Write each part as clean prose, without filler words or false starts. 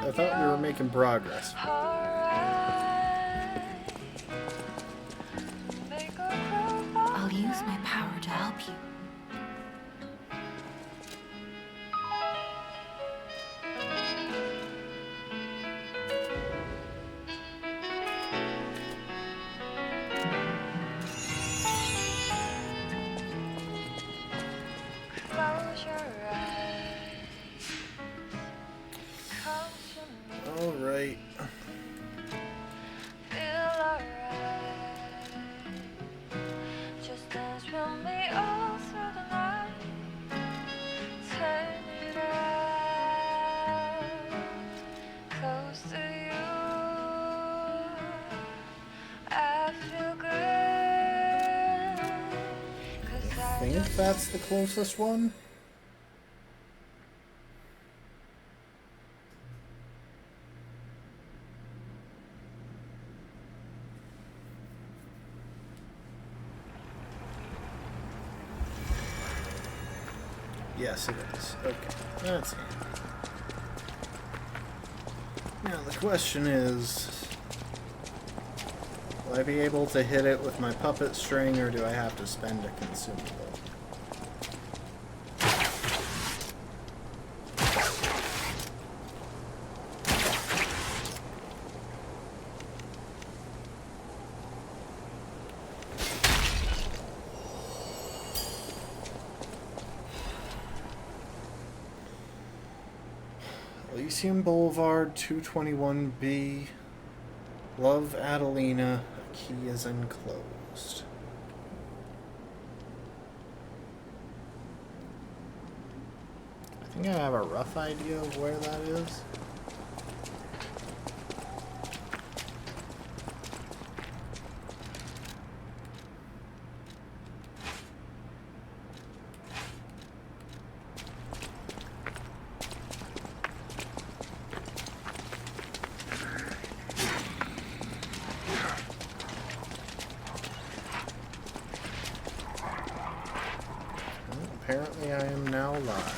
I thought we were making progress. I'll use my power to help you. Alright. I think that's the closest one. Yes, it is. Okay, that's it. Now the question is, will I be able to hit it with my puppet string, or do I have to spend a consumable? Elysium Boulevard, 221B. Love, Adelina. A key is enclosed. I think I have a rough idea of where that is. Apparently I am now live.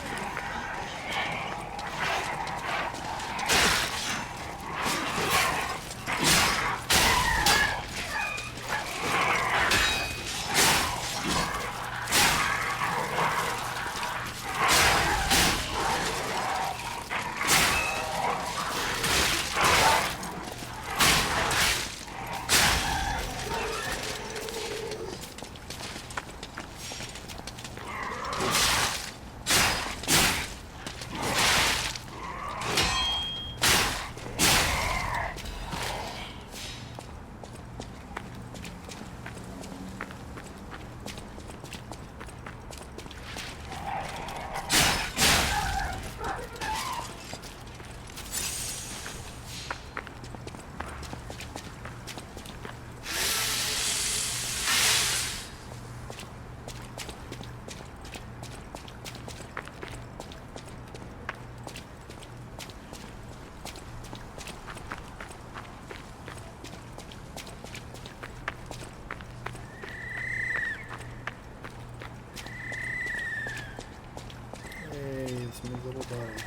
My little buddy.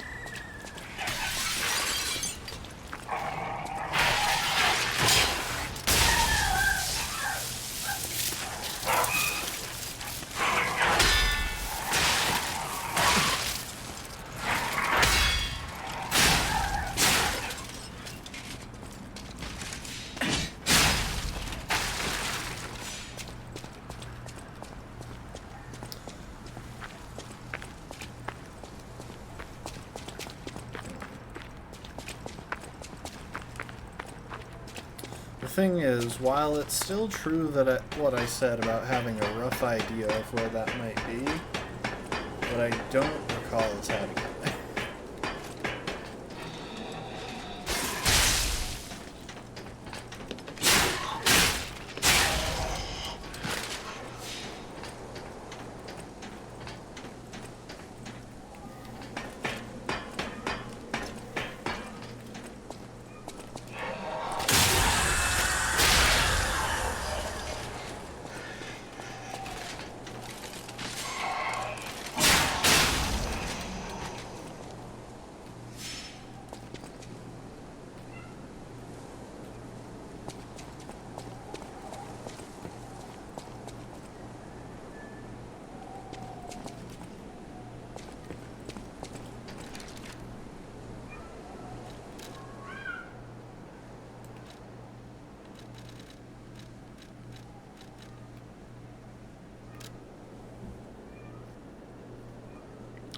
The thing is, while it's still true that what I said about having a rough idea of where that might be, what I don't recall is how to get there.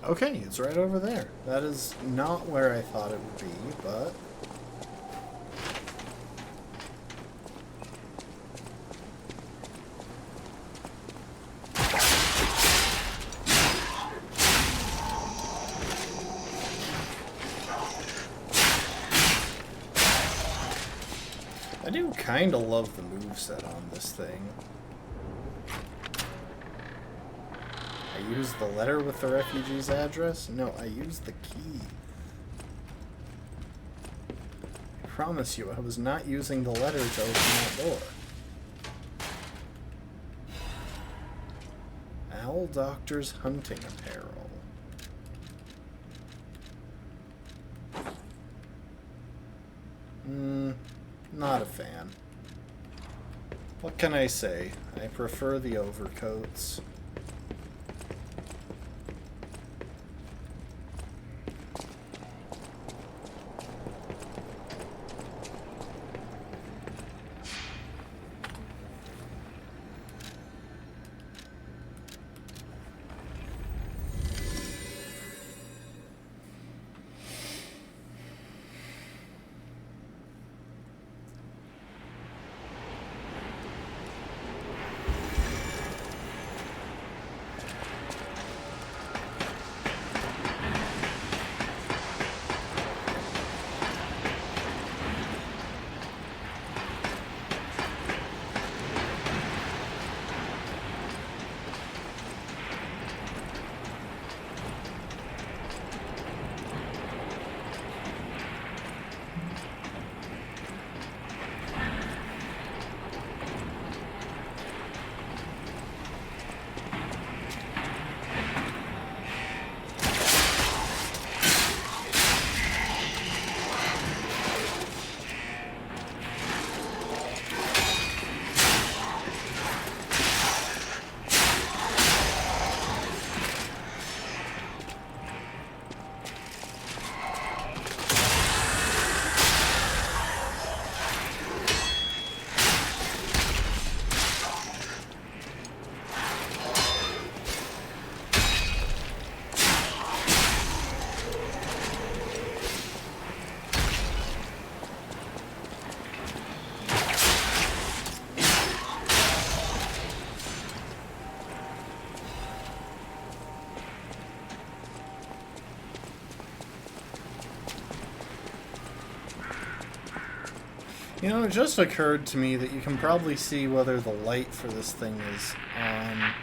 Okay, it's right over there. That is not where I thought it would be, but... I do kinda love the moveset on this thing. I used the letter with the refugee's address? No, I used the key. I promise you, I was not using the letter to open that door. Owl Doctor's hunting apparel. Not a fan. What can I say? I prefer the overcoats. You know, it just occurred to me that you can probably see whether the light for this thing is on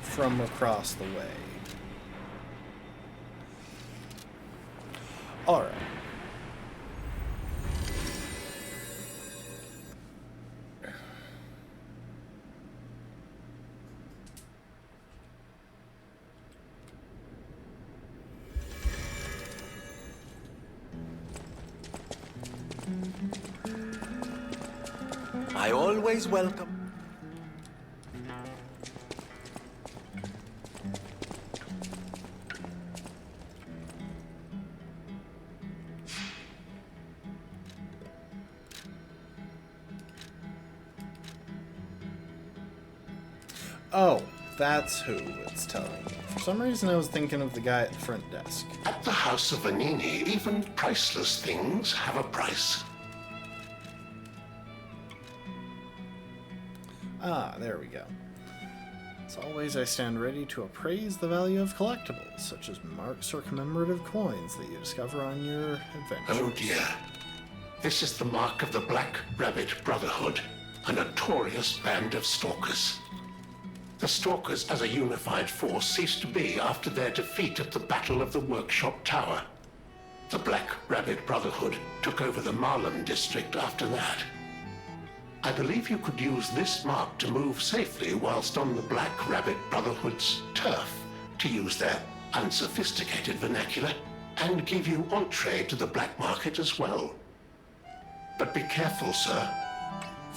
from across the way. Alright. I always welcome. Oh, that's who it's telling me. For some reason I was thinking of the guy at the front desk. At the House of Vanini, even priceless things have a price. Ah, there we go. As always, I stand ready to appraise the value of collectibles, such as marks or commemorative coins that you discover on your adventure. Oh dear. This is the mark of the Black Rabbit Brotherhood, a notorious band of stalkers. The Stalkers as a unified force ceased to be after their defeat at the Battle of the Workshop Tower. The Black Rabbit Brotherhood took over the Marlem district after that. I believe you could use this mark to move safely whilst on the Black Rabbit Brotherhood's turf, to use their unsophisticated vernacular, and give you entree to the black market as well. But be careful, sir.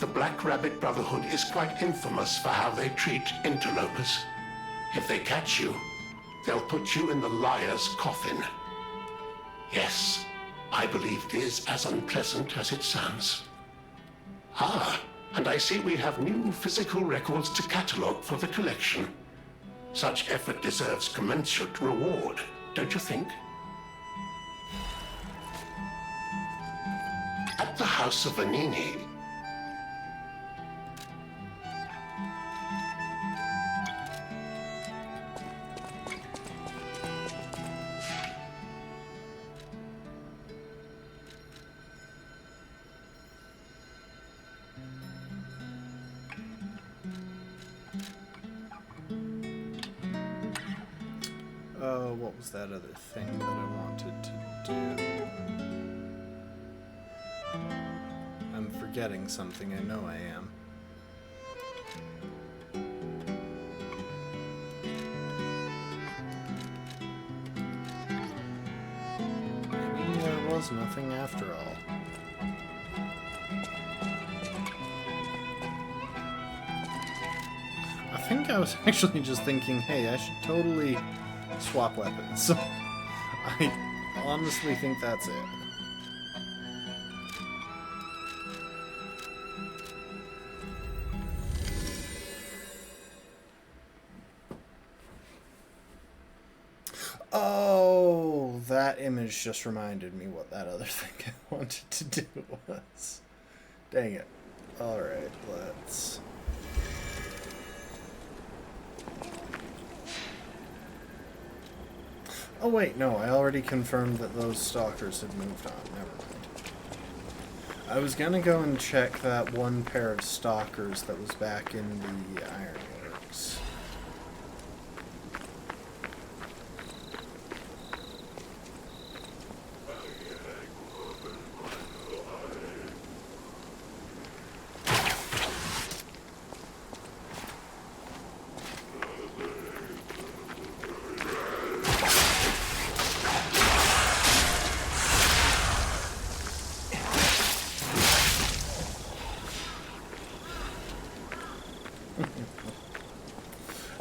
The Black Rabbit Brotherhood is quite infamous for how they treat interlopers. If they catch you, they'll put you in the liar's coffin. Yes, I believe it is as unpleasant as it sounds. Ah, and I see we have new physical records to catalogue for the collection. Such effort deserves commensurate reward, don't you think? At the House of Vanini, what was that other thing that I wanted to do? I'm forgetting something, I know I am. Maybe there was nothing after all. I think I was actually just thinking, hey, I should totally swap weapons. So I honestly think that's it. Oh, that image just reminded me what that other thing I wanted to do was. Dang it. Alright, let's... Oh wait, no, I already confirmed that those stalkers had moved on. Never mind. I was gonna go and check that one pair of stalkers that was back in the Ironworks.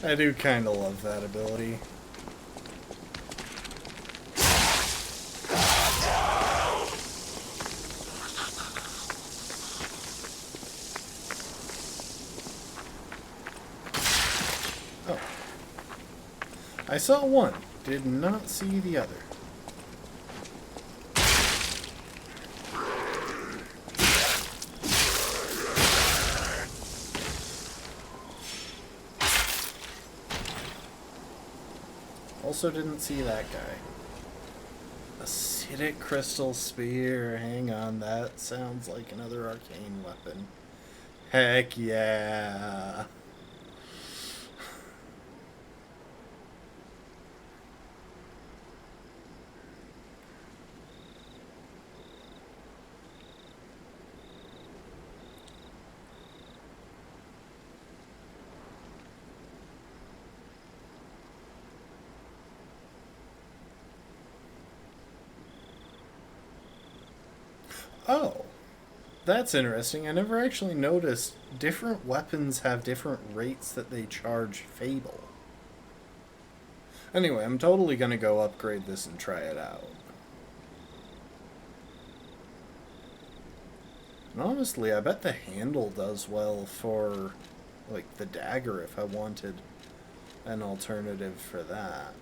I do kind of love that ability. Oh. I saw one, did not see the other. Also didn't see that guy. Acidic crystal spear. Hang on, that sounds like another arcane weapon. Heck yeah. Oh, that's interesting. I never actually noticed different weapons have different rates that they charge Fable. Anyway, I'm totally gonna go upgrade this and try it out. And honestly, I bet the handle does well for, like, the dagger if I wanted an alternative for that.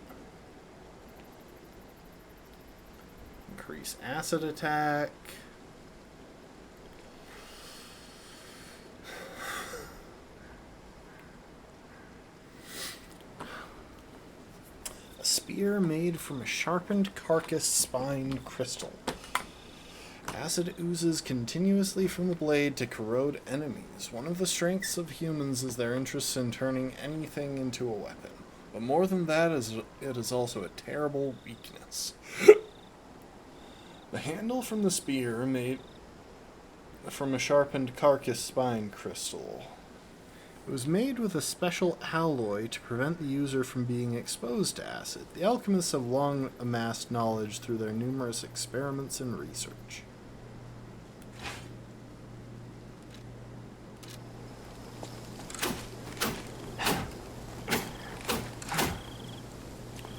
Increase acid attack. A spear made from a sharpened carcass spine crystal. Acid oozes continuously from the blade to corrode enemies. One of the strengths of humans is their interest in turning anything into a weapon. But more than that, it is also a terrible weakness. The handle from the spear made from a sharpened carcass spine crystal. It was made with a special alloy to prevent the user from being exposed to acid. The alchemists have long amassed knowledge through their numerous experiments and research.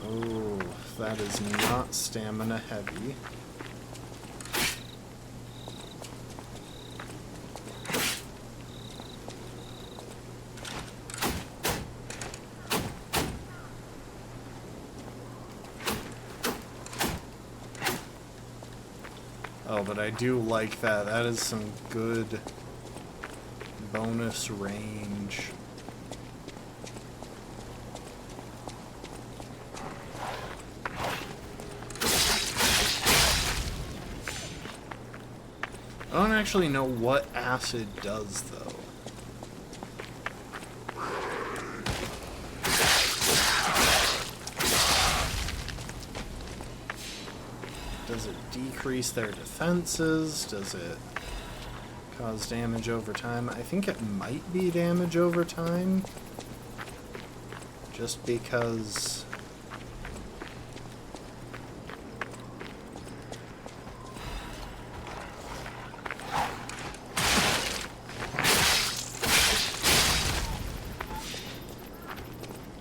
Oh, that is not stamina heavy. Oh, but I do like that. That is some good bonus range. I don't actually know what acid does, though. Does it decrease their defenses? Does it cause damage over time? I think it might be damage over time. Just because...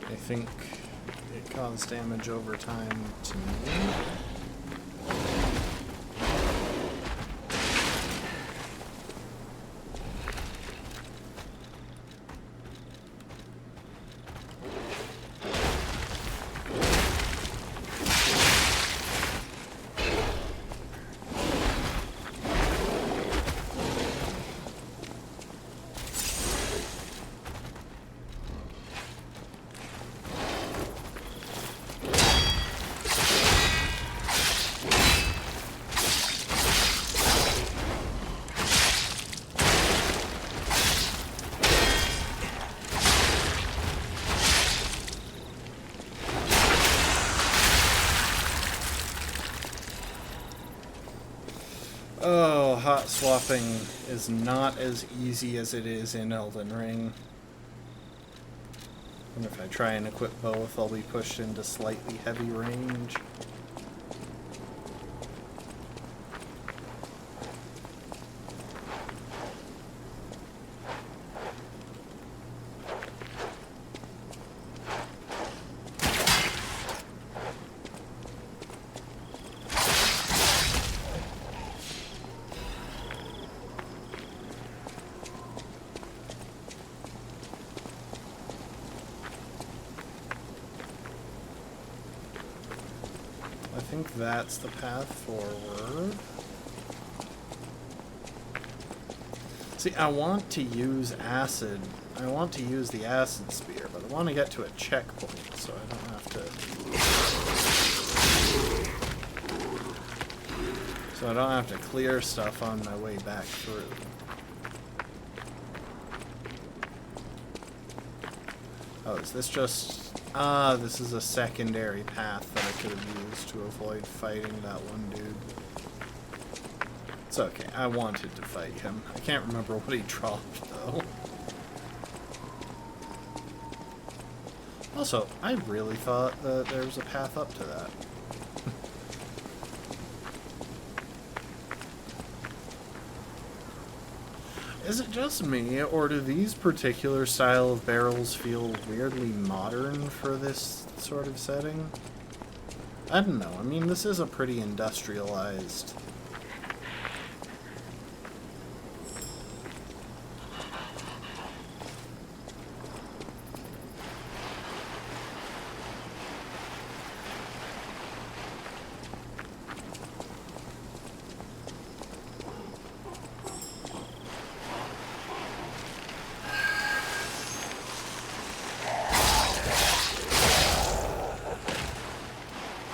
I think it caused damage over time to me. Oh, hot swapping is not as easy as it is in Elden Ring. And if I try and equip both, I'll be pushed into slightly heavy range. I think that's the path forward. See, I want to use acid. I want to use the acid spear, but I want to get to a checkpoint, so I don't have to... So I don't have to clear stuff on my way back through. Oh, is this just... Ah, this is a secondary path that I could have used to avoid fighting that one dude. It's okay, I wanted to fight him. I can't remember what he dropped, though. Also, I really thought that there was a path up to that. Is it just me, or do these particular style of barrels feel weirdly modern for this sort of setting? I don't know. I mean, this is a pretty industrialized...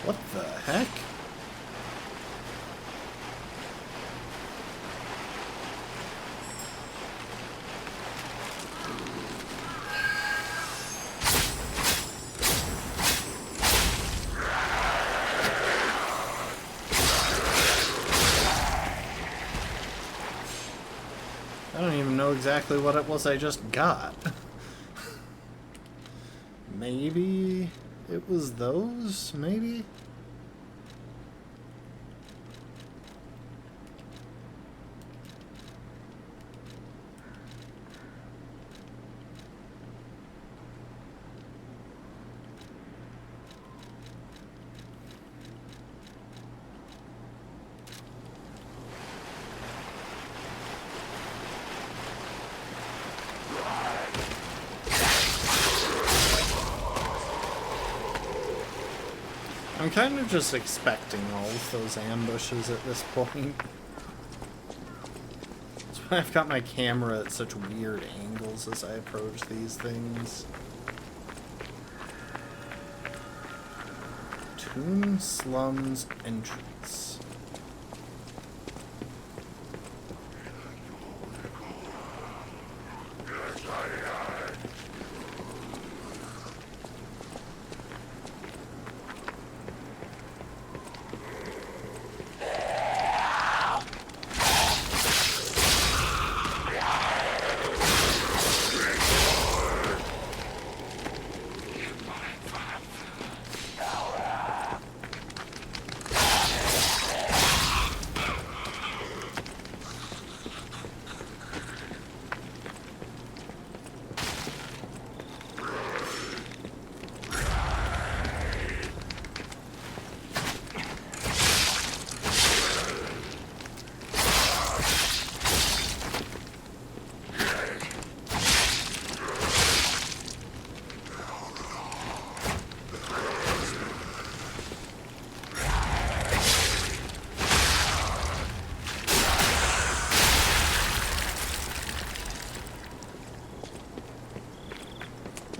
What the heck? I don't even know exactly what it was I just got. Maybe it was those? Maybe? I'm kind of just expecting all of those ambushes at this point. I've got my camera at such weird angles as I approach these things. Tomb Slums entrance.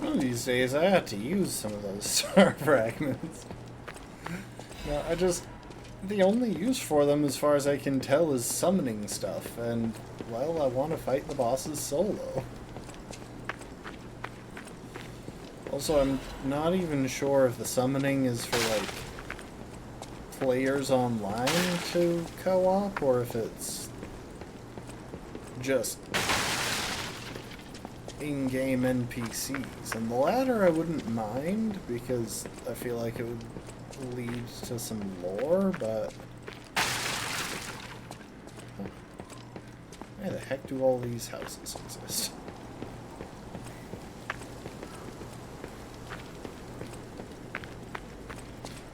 One of these days I have to use some of those star fragments. No, the only use for them as far as I can tell is summoning stuff, and, well, I want to fight the bosses solo. Also, I'm not even sure if the summoning is for, like, players online to co-op, or if it's just in-game NPCs. And the latter I wouldn't mind, because I feel like it would lead to some lore, but why the heck do all these houses exist?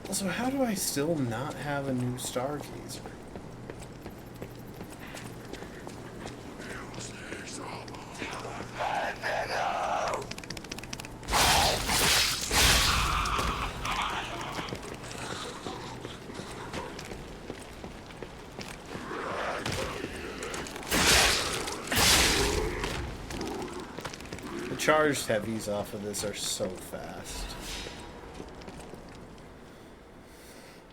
Also, how do I still not have a new Stargazer? The charged heavies off of this are so fast.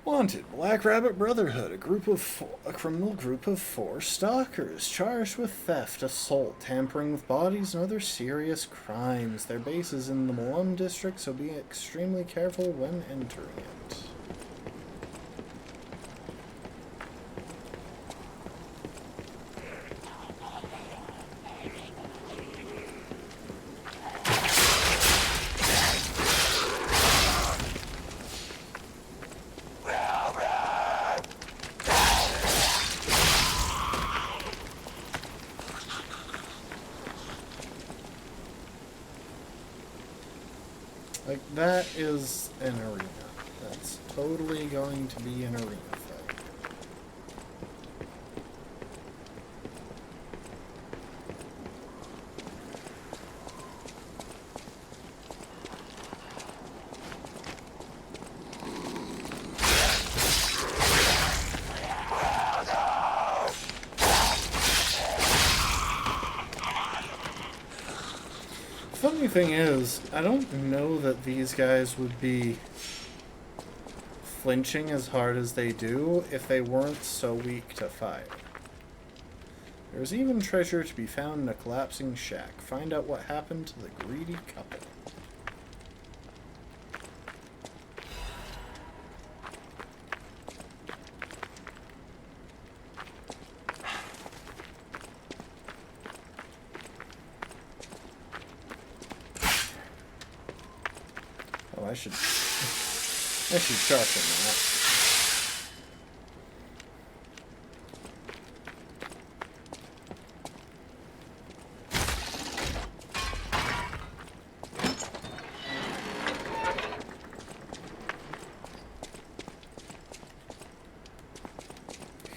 Wanted, Black Rabbit Brotherhood, a criminal group of 4 stalkers charged with theft, assault, tampering with bodies, and other serious crimes. Their base is in the Malum district, so be extremely careful when entering it. Like, that is an arena. That's totally going to be an arena thing. Funny thing is, I don't know that these guys would be flinching as hard as they do if they weren't so weak to fire. There's even treasure to be found in a collapsing shack. Find out what happened to the greedy couple. Oh, I should sharpen that.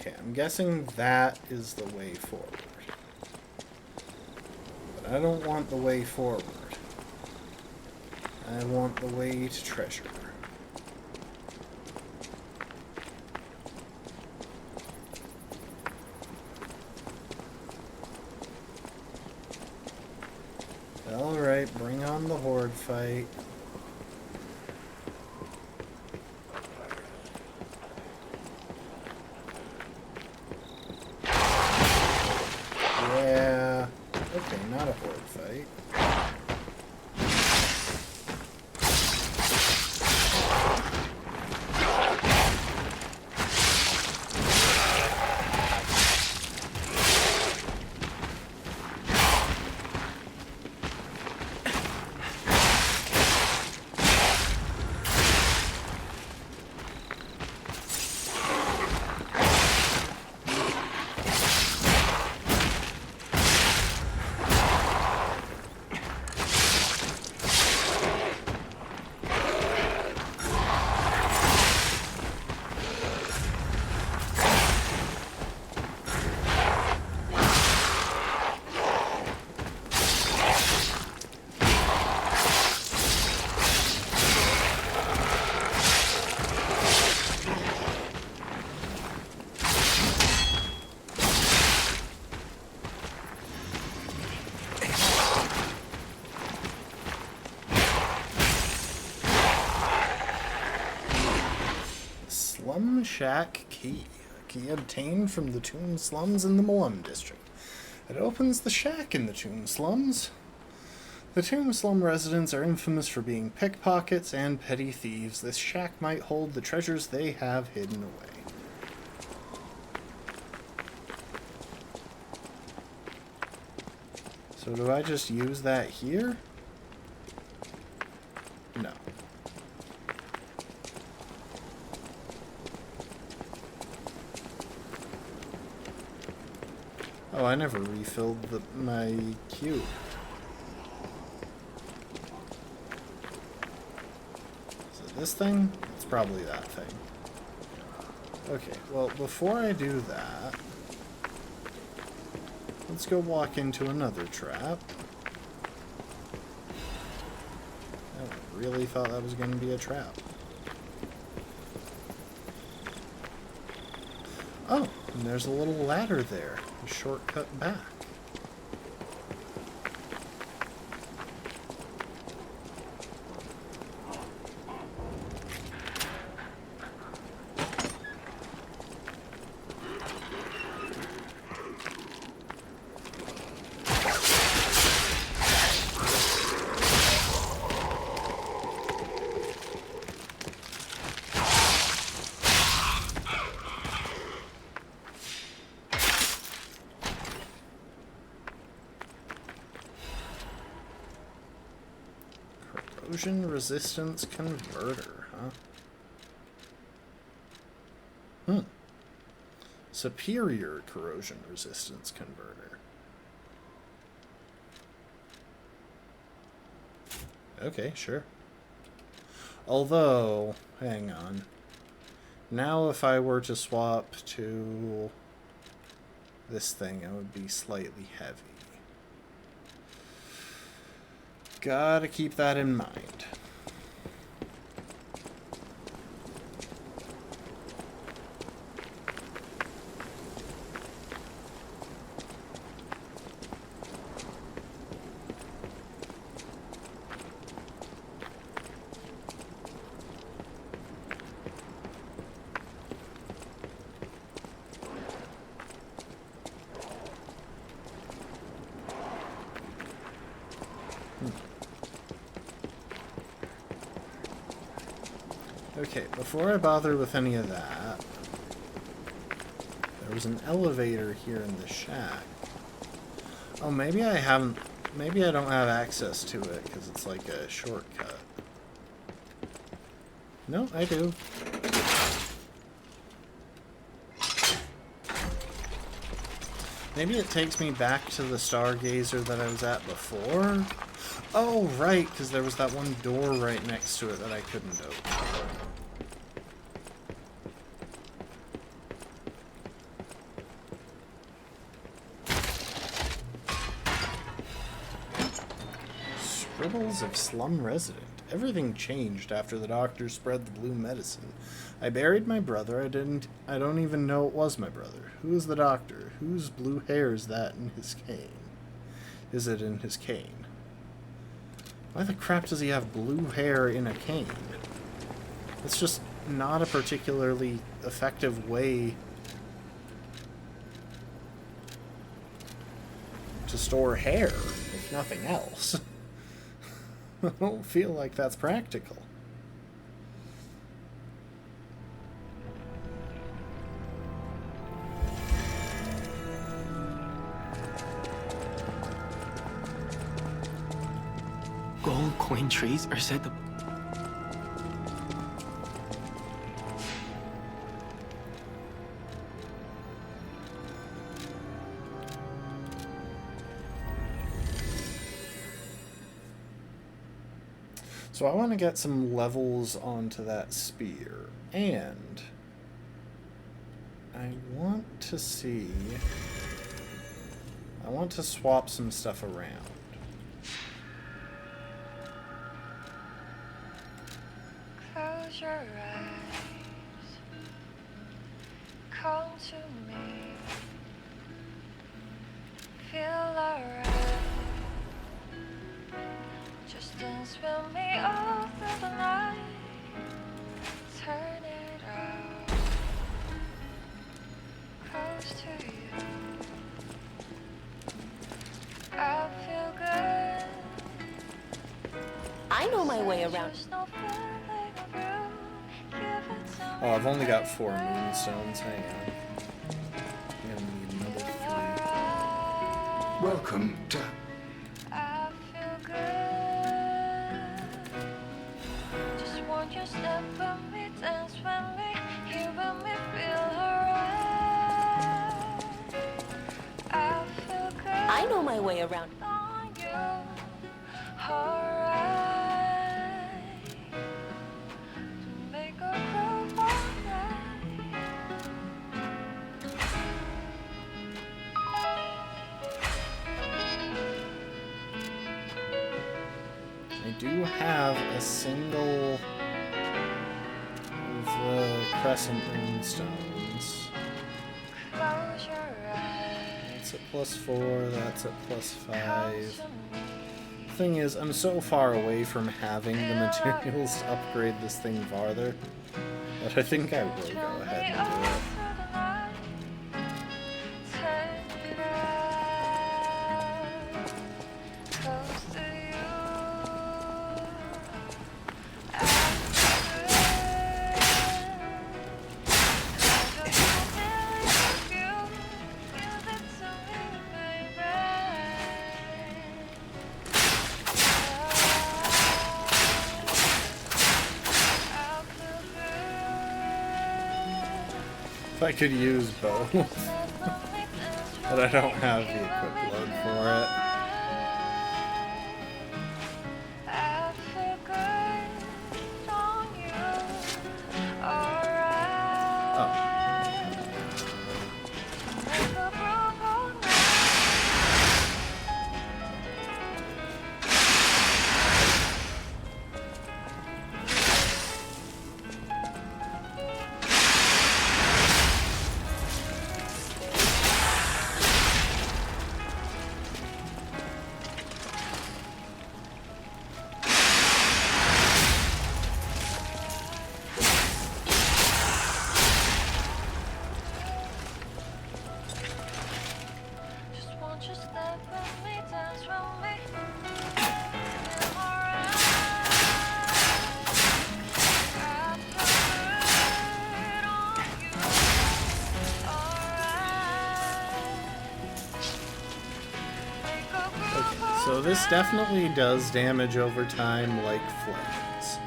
Okay, I'm guessing that is the way forward. But I don't want the way forward. I want the way to treasure. on the horde fight. Yeah. Okay, not a horde fight. Slum Shack Key. A key obtained from the Toon Slums in the Malum District. It opens the shack in the Toon Slums. The Toon Slum residents are infamous for being pickpockets and petty thieves. This shack might hold the treasures they have hidden away. So do I just use that here? No. Oh, I never refilled my cube. Is it this thing? It's probably that thing. Okay, well, before I do that, let's go walk into another trap. I really thought that was going to be a trap. Oh, and there's a little ladder there. A shortcut back. Corrosion resistance converter, huh? Superior corrosion resistance converter. Okay, sure. Although, hang on. Now if I were to swap to this thing, it would be slightly heavy. Gotta keep that in mind. Okay, before I bother with any of that, there was an elevator here in the shack. Oh, maybe I don't have access to it because it's like a shortcut. No, I do. Maybe it takes me back to the Stargazer that I was at before? Oh, right, because there was that one door right next to it that I couldn't open. Scribbles of Slum Resident. Everything changed after the doctor spread the blue medicine. I buried my brother. I don't even know it was my brother. Who is the doctor? Whose blue hair is that in his cane? Is it in his cane? Why the crap does he have blue hair in a cane? It's just not a particularly effective way to store hair, if nothing else. I don't feel like that's practical. Gold coin trees are said to... So I want to get some levels onto that spear, and I want to see... I want to swap some stuff around. Close your eyes, come to me, feel alright. Just dance with me all through the night. Turn it out, close to you. I feel good. I know my way around. There's no feeling of you. Give it to Oh, I've only got 4 moonstones. Hang on. I'm gonna need another 3. Welcome to... I feel good. Just want you to step with me, dance with me, here with me, feel alright. I feel good. I know my way around. On you, alright. To make a groove alright. I do have a single of the crescent moonstones. Close your eyes. That's at +4, that's at +5. Come to me. Thing is, I'm so far away from having the materials to upgrade this thing farther that I think I will go ahead and do it. If I could use both, but I don't have the equip load for it. So this definitely does damage over time like flames.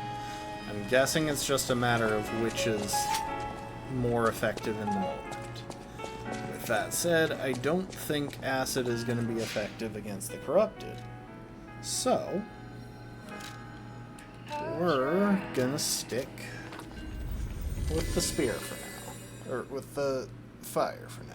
I'm guessing it's just a matter of which is more effective in the moment. With that said, I don't think acid is going to be effective against the corrupted. So, we're gonna stick with the spear for now. Or with the fire for now.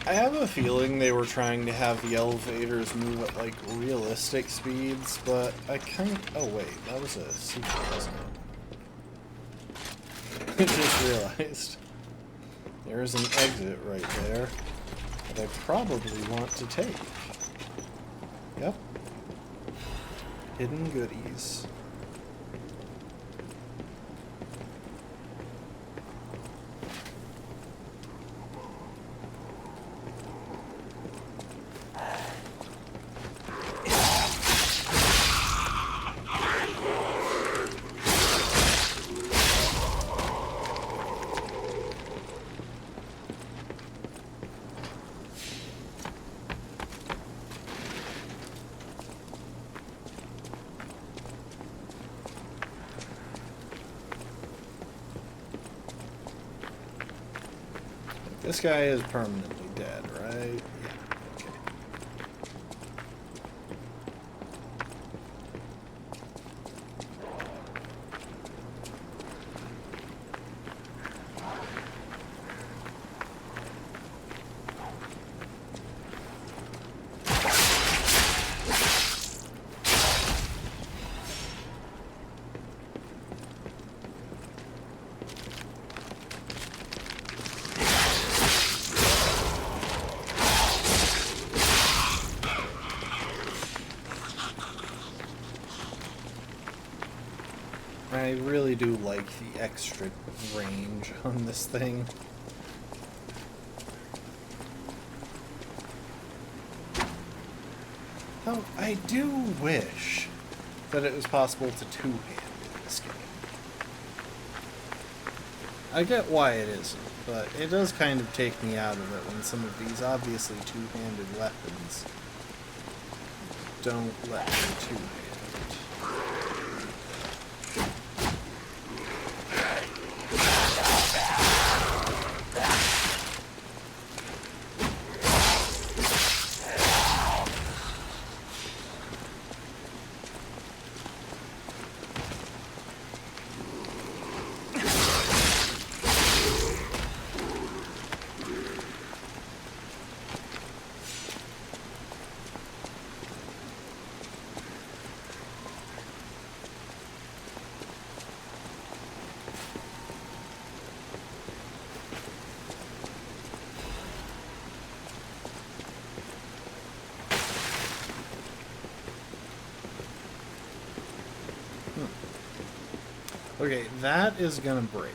I have a feeling they were trying to have the elevators move at like realistic speeds, but I can't. Oh wait, that was a secret, wasn't it? I just realized there is an exit right there that I probably want to take. Yep. Hidden goodies. This guy is permanently dead, right? Yeah, okay. I really do like the extra range on this thing. Though I do wish that it was possible to two-hand in this game. I get why it isn't, but it does kind of take me out of it when some of these obviously two-handed weapons don't let me two-hand. Okay, that is gonna break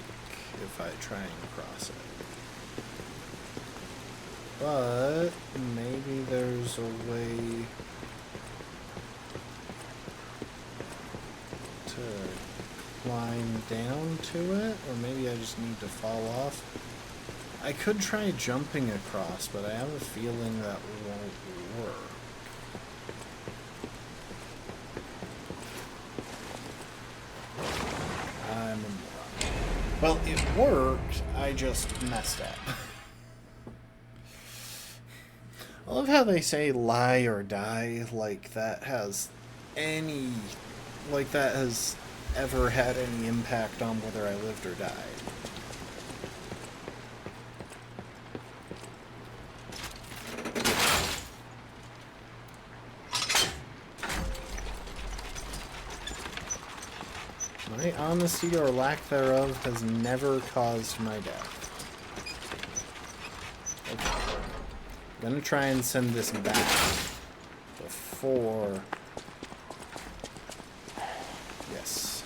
if I try and cross it. But maybe there's a way to climb down to it, or maybe I just need to fall off. I could try jumping across, but I have a feeling that won't work. Well, it worked, I just messed up. I love how they say lie or die, like that has ever had any impact on whether I lived or died. My honesty or lack thereof has never caused my death. Okay. I'm gonna try and send this back before... Yes.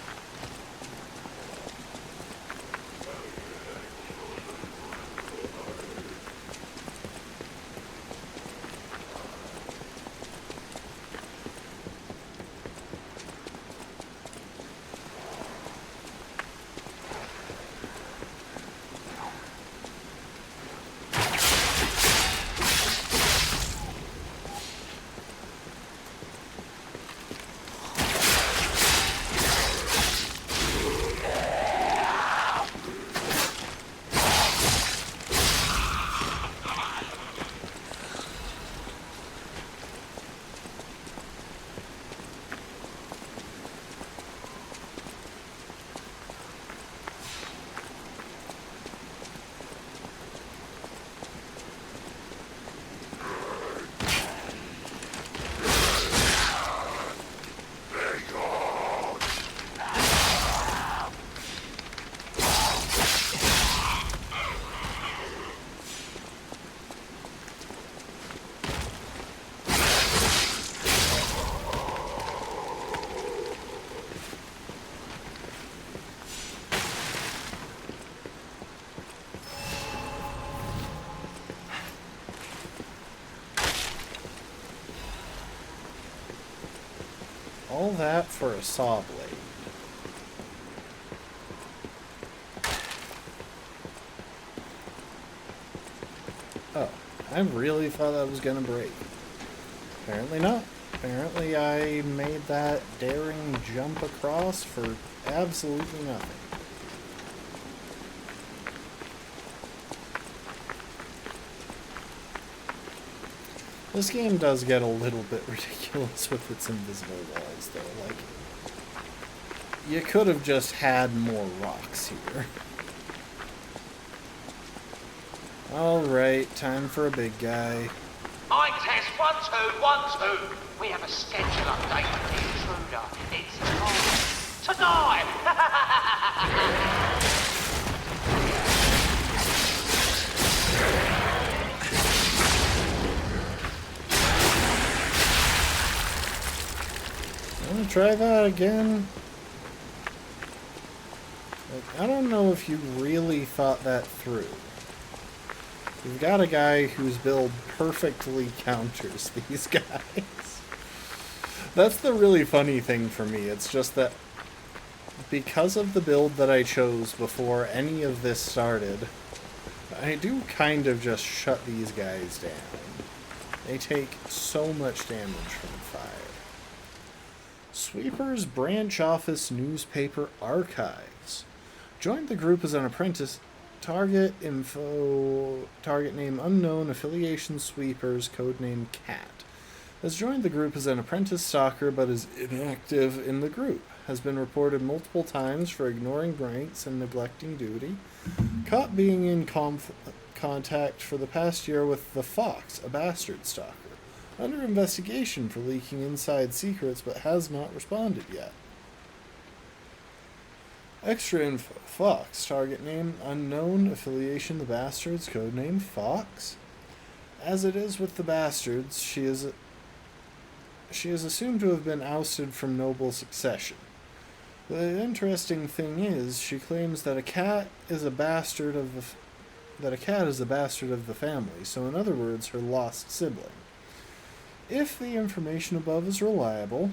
All that for a saw blade. Oh, I really thought that was gonna break. Apparently not. Apparently I made that daring jump across for absolutely nothing. This game does get a little bit ridiculous with its invisible walls, though. Like, you could have just had more rocks here. Alright, time for a big guy. I test 1, 2, 1, 2. We have a schedule update with the intruder. It's time to die. Want to try that again? Like, I don't know if you really thought that through. You've got a guy whose build perfectly counters these guys. That's the really funny thing for me. It's just that because of the build that I chose before any of this started, I do kind of just shut these guys down. They take so much damage from fire. Sweepers Branch Office Newspaper Archives. Joined the group as an apprentice. Target info. Target name unknown. Affiliation Sweepers. Codename Cat. Has joined the group as an apprentice stalker but is inactive in the group. Has been reported multiple times for ignoring ranks and neglecting duty. Caught being in contact for the past year with the Fox, a bastard stalker. Under investigation for leaking inside secrets but has not responded yet. Extra info. Fox. Target name unknown. Affiliation the Bastards. Codename Fox. As it is with the Bastards, she is assumed to have been ousted from noble succession. The interesting thing is, she claims that a cat is a bastard of the family. So, in other words, her lost sibling. If the information above is reliable,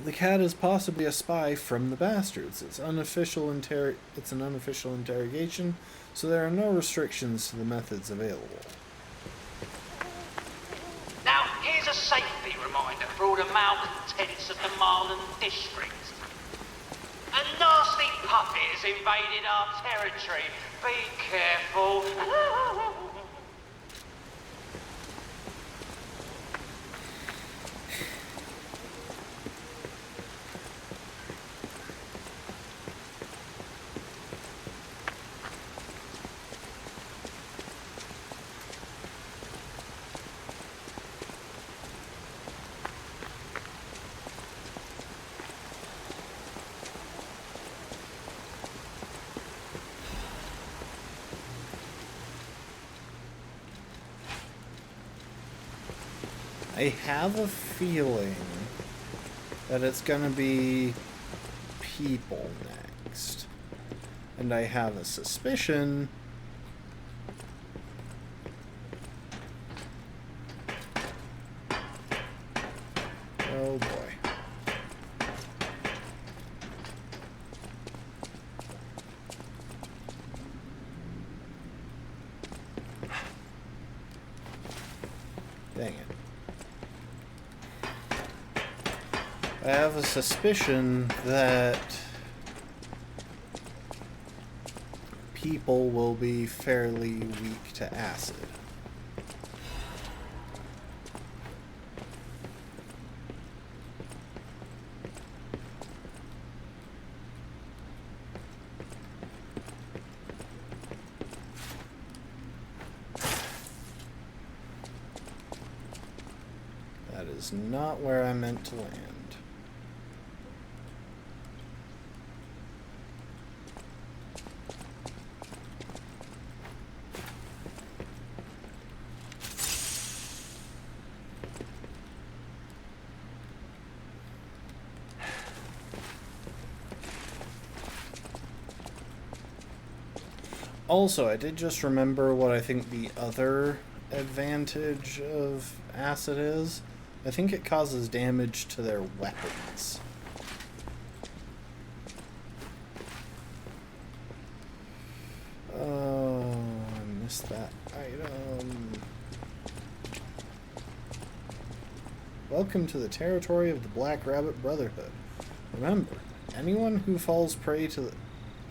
the cat is possibly a spy from the Bastards. It's an unofficial interrogation, so there are no restrictions to the methods available. Now, here's a safety reminder for all the malcontents of the Marlon district. A nasty puppy has invaded our territory. Be careful. I have a feeling that it's going to be people next. And I have a suspicion oh boy. Dang it. I have a suspicion that people will be fairly weak to acid. That is not where I meant to land. Also, I did just remember what I think the other advantage of acid is. I think it causes damage to their weapons. Oh, I missed that item. Welcome to the territory of the Black Rabbit Brotherhood. Remember, anyone who falls prey to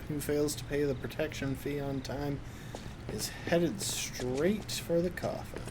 who fails to pay the protection fee on time is headed straight for the coffin.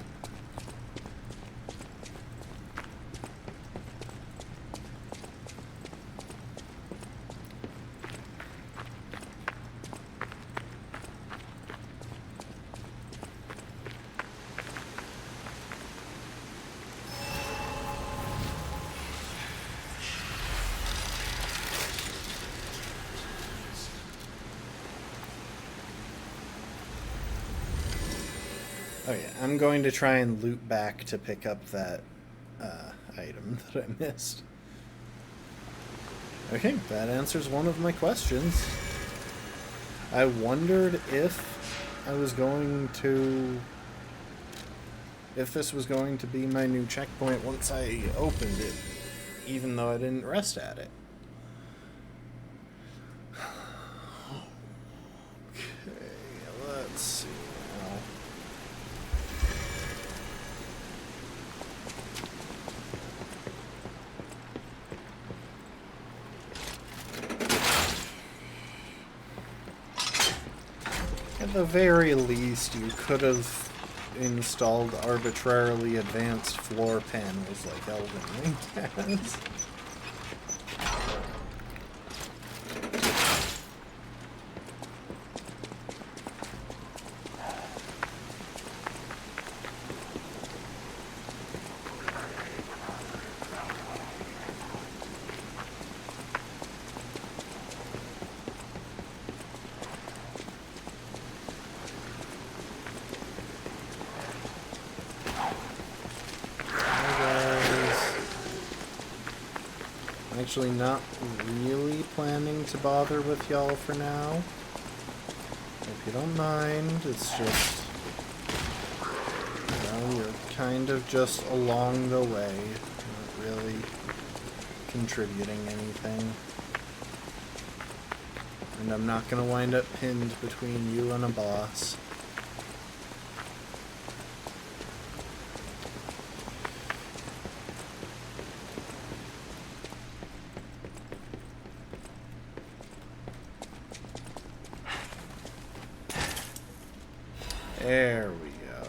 Oh yeah, I'm going to try and loop back to pick up that item that I missed. Okay, that answers one of my questions. I wondered if I was going to... if this was going to be my new checkpoint once I opened it, even though I didn't rest at it. Okay, let's see now. At the very least, you could have installed arbitrarily advanced floor panels like Elden Ring has. Actually not really planning to bother with y'all for now. If you don't mind, it's just, you know, you're kind of just along the way, not really contributing anything. And I'm not gonna wind up pinned between you and a boss. There we go.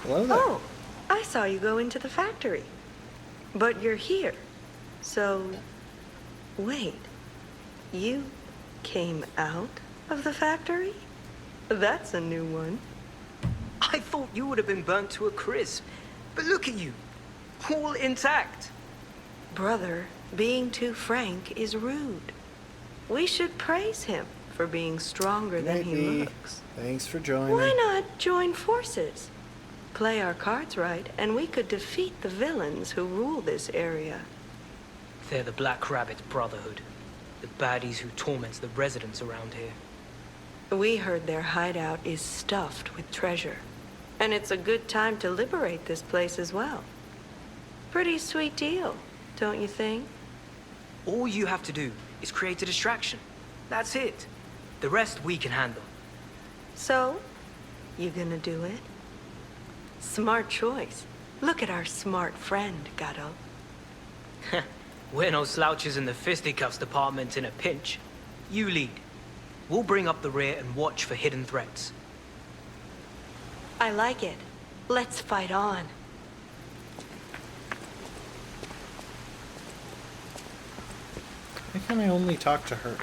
Hello there. Oh, I saw you go into the factory. But you're here. So, wait. You came out of the factory? That's a new one. I thought you would have been burnt to a crisp. But look at you. All intact. Brother, being too frank is rude. We should praise him for being stronger than he Maybe. looks. Thanks for joining. Why not join forces? Play our cards right, and we could defeat the villains who rule this area. They're the Black Rabbit Brotherhood. The baddies who torment the residents around here. We heard their hideout is stuffed with treasure. And it's a good time to liberate this place as well. Pretty sweet deal, don't you think? All you have to do is create a distraction. That's it. The rest we can handle. So, you gonna do it? Smart choice. Look at our smart friend, Gato. We're no slouches in the fisticuffs department in a pinch. You lead. We'll bring up the rear and watch for hidden threats. I like it. Let's fight on. Why can't I only talk to her?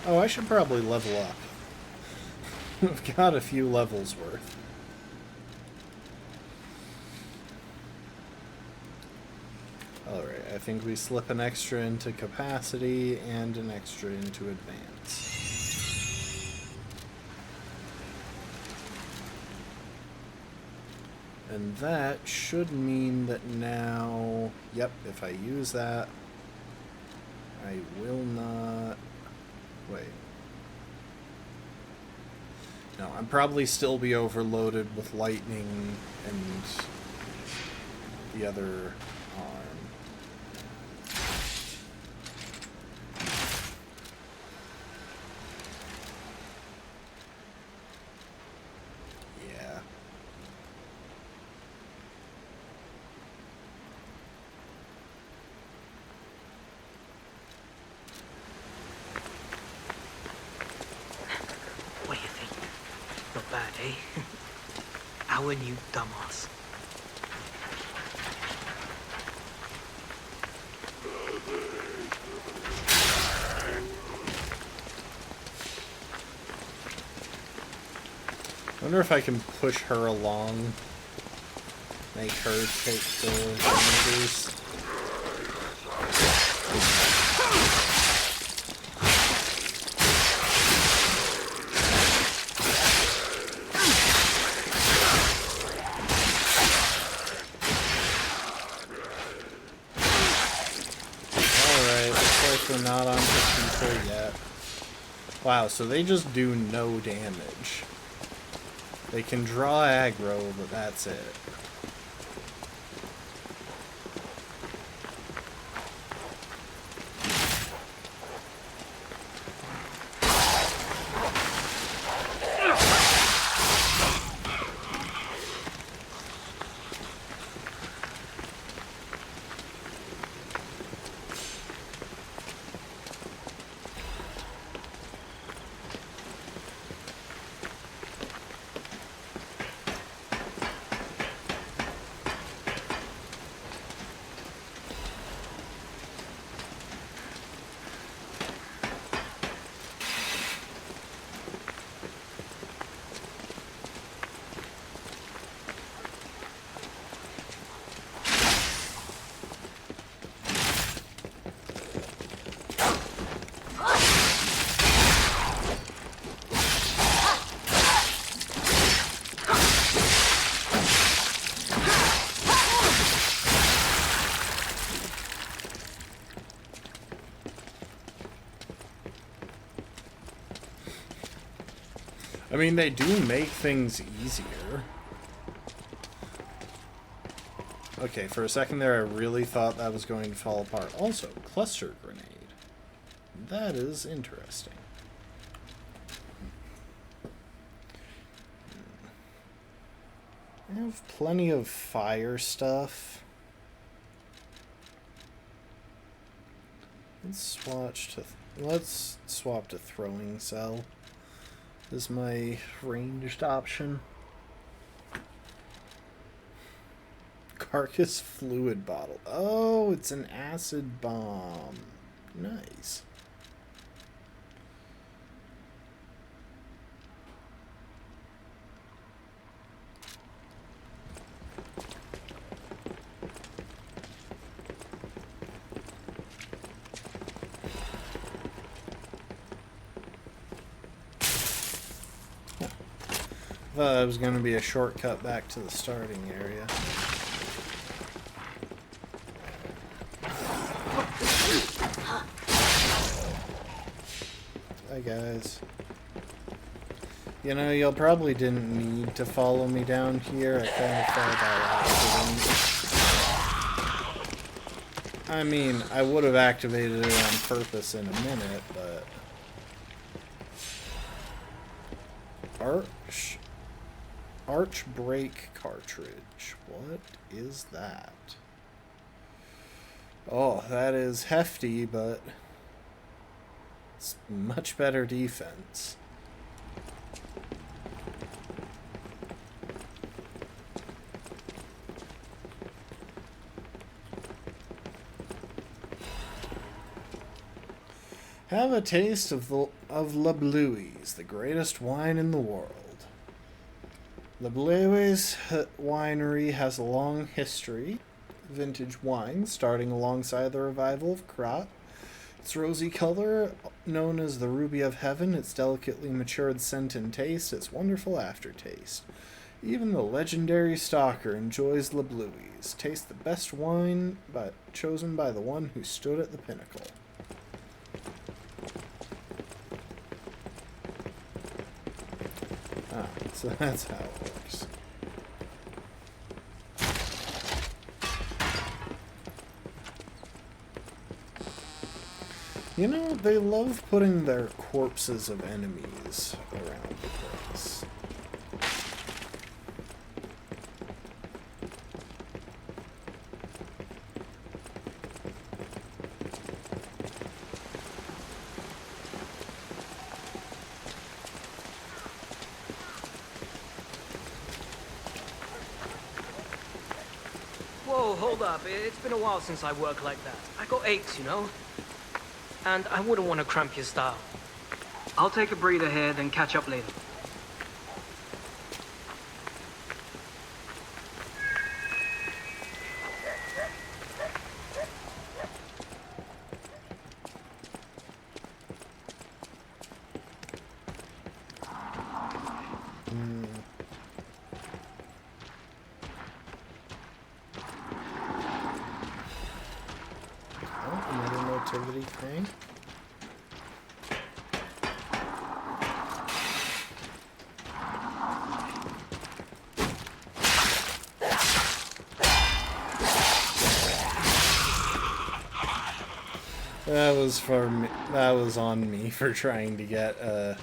Oh, I should probably level up. I've got a few levels worth. Alright, I think we slip an extra into capacity and an extra into advance. And that should mean that now... Yep, if I use that, I will not... Wait. No, I'd probably still be overloaded with lightning and the other arm. Yeah. What do you think? Not bad, eh? Our new dumbass. I wonder if I can push her along. Make her take the damages. Alright, looks like we're not on to people yet. Wow, so they just do no damage. They can draw aggro, but that's it. I mean, they do make things easier. Okay, for a second there, I really thought that was going to fall apart. Also, cluster grenade. That is interesting. I have plenty of fire stuff. Let's swap to throwing cell. Is my ranged option. Carcass fluid bottle. Oh, it's an acid bomb. Nice. Thought that was going to be a shortcut back to the starting area. Hi guys. You know, y'all probably didn't need to follow me down here. I kind of fell by accident. I mean, I would have activated it on purpose in a minute, but... Arch brake cartridge. What is that? Oh, that is hefty, but it's much better defense. Have a taste of Le Bluey's, the greatest wine in the world. Le Bluey's winery has a long history. Vintage wine, starting alongside the revival of Krat. Its rosy color, known as the ruby of heaven, its delicately matured scent and taste, its wonderful aftertaste. Even the legendary stalker enjoys Le Bluey's. Taste the best wine chosen by the one who stood at the pinnacle. Ah, so that's how it works. You know, they love putting their corpses of enemies around the place. Whoa, hold up. It's been a while since I worked like that. I got aches, you know? And I wouldn't want to cramp your style. I'll take a breather here, then catch up later. Activity thing. That was for me. That was on me for trying to get Here's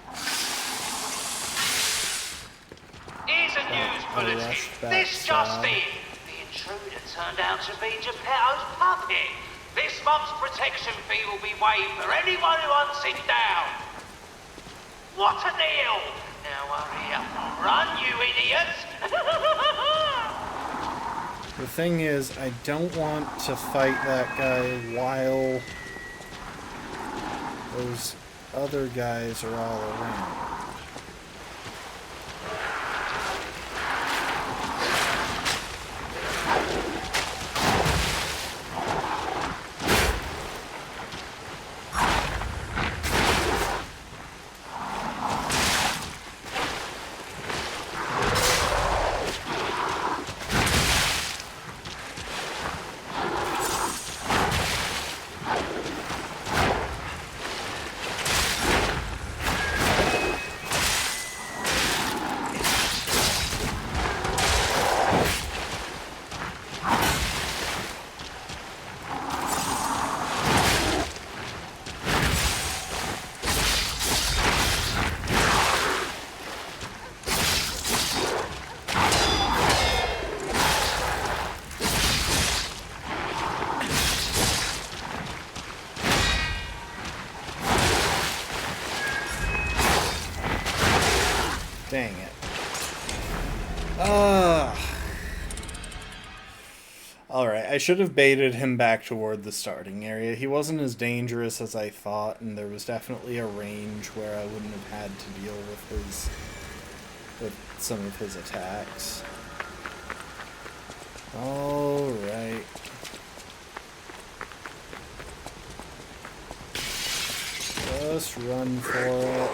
a news bulletin. This just in. The intruder turned out to be Geppetto's puppet. This month's protection fee will be waived for anyone who hunts him down. What a deal! Now hurry up and run, you idiots! The thing is, I don't want to fight that guy while those other guys are all around. Dang it. Alright, I should have baited him back toward the starting area. He wasn't as dangerous as I thought, and there was definitely a range where I wouldn't have had to deal with some of his attacks. Alright. Just run for it.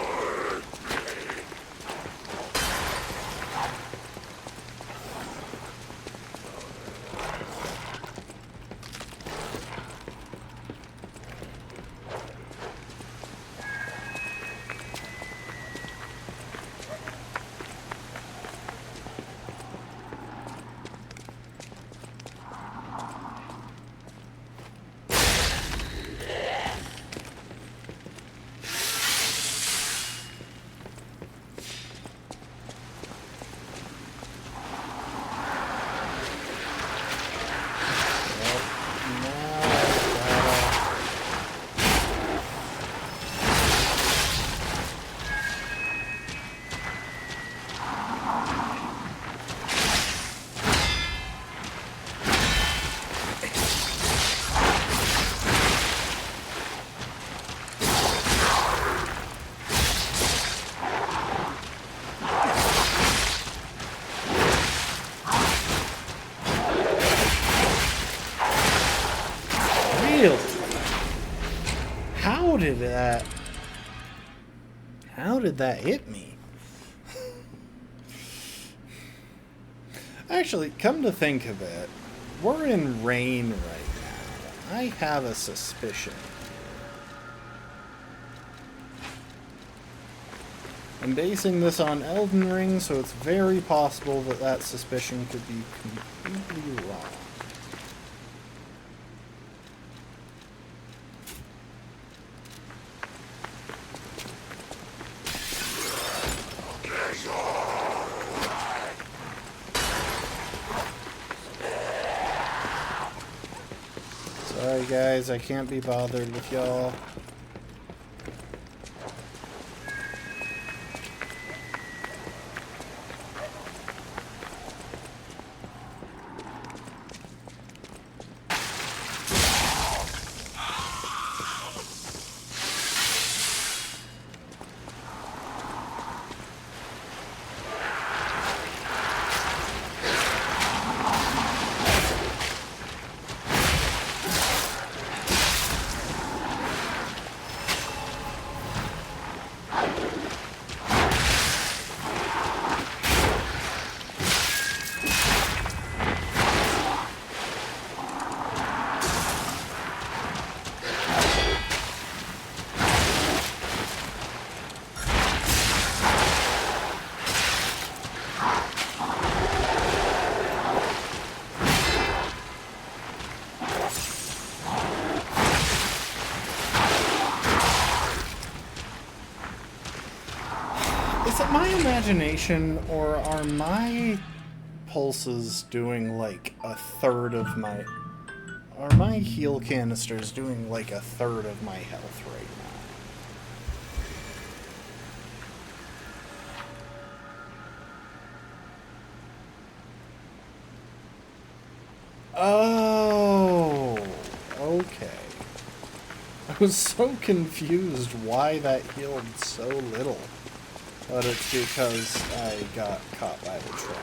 How did that hit me? Actually, come to think of it, we're in rain right now. I have a suspicion. I'm basing this on Elden Ring, so it's very possible that that suspicion could be completely wrong. Sorry guys, I can't be bothered with y'all. Is it my imagination, or are my pulses doing like a third of my... Are my heal canisters doing like a third of my health right now? Oh, okay. I was so confused why that healed so little. But it's because I got caught by the trap.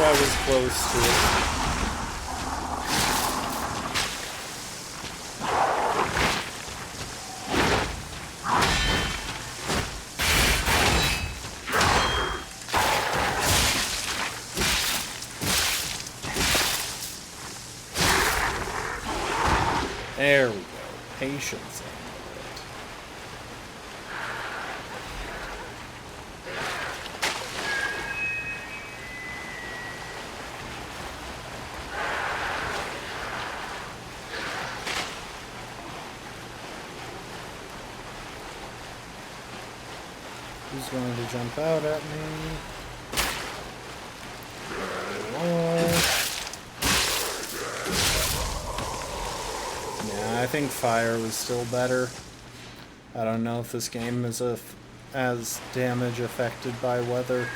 I was close to it. There we go. Patience. Who's going to jump out at me? Yeah, I think fire was still better. I don't know if this game is as damage affected by weather.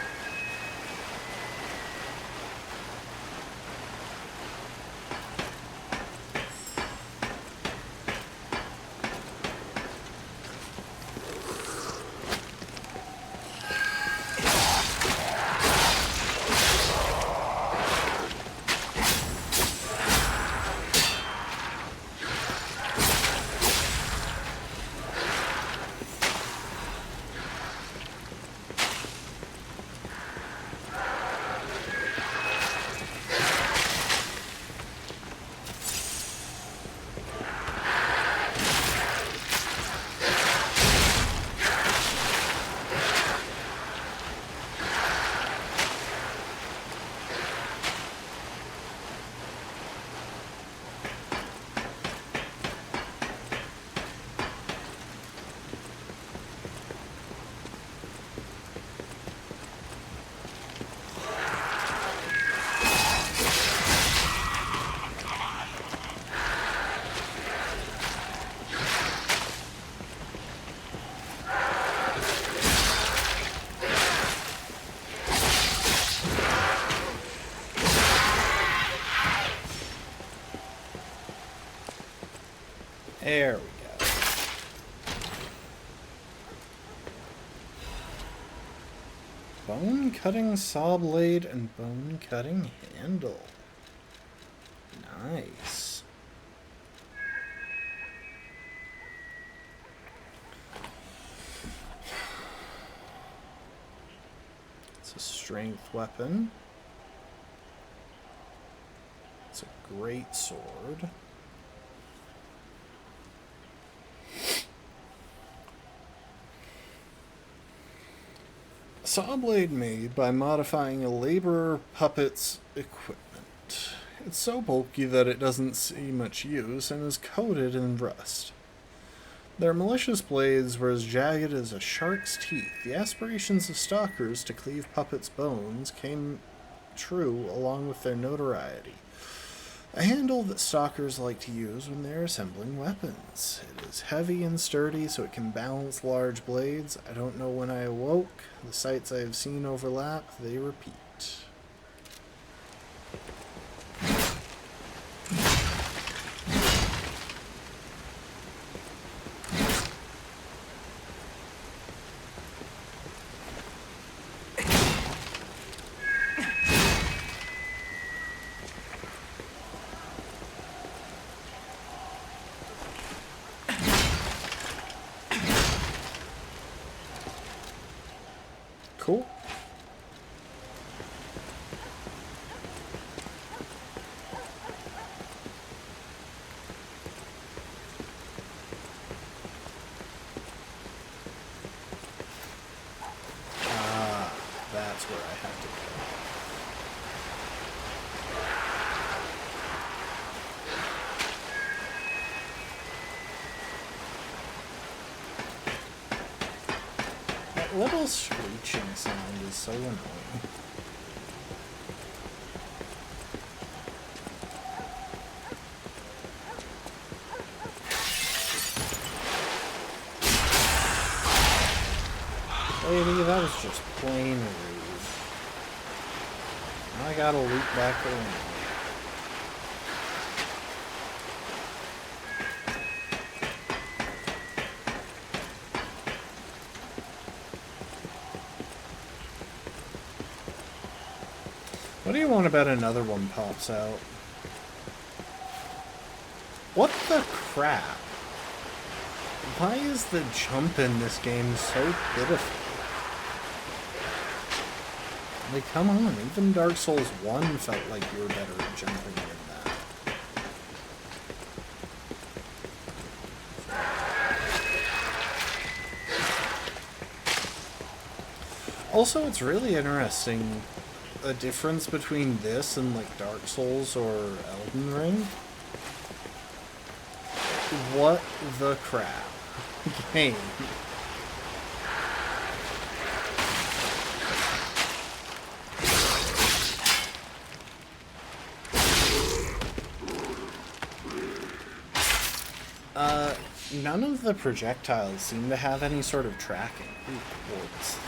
There we go. Bone cutting saw blade and bone cutting handle. Nice. It's a strength weapon. It's a great sword. Saw blade made by modifying a laborer puppet's equipment. It's so bulky that it doesn't see much use and is coated in rust. Their malicious blades were as jagged as a shark's teeth. The aspirations of stalkers to cleave puppets' bones came true along with their notoriety. A handle that stalkers like to use when they're assembling weapons. It is heavy and sturdy so it can balance large blades. I don't know when I awoke. The sights I have seen overlap, they repeat. Cool. Ah, that's where I have to go. That little screeching sound is so annoying. Lady, that was just plain rude. Now I gotta loop back around. What do you want about another one pops out? What the crap? Why is the jump in this game so pitiful? Like, come on, even Dark Souls 1 felt like you were better at jumping than that. Also, it's really interesting, a difference between this and, like, Dark Souls or Elden Ring. What the crap? Game. None of the projectiles seem to have any sort of tracking. Ooh, quartz.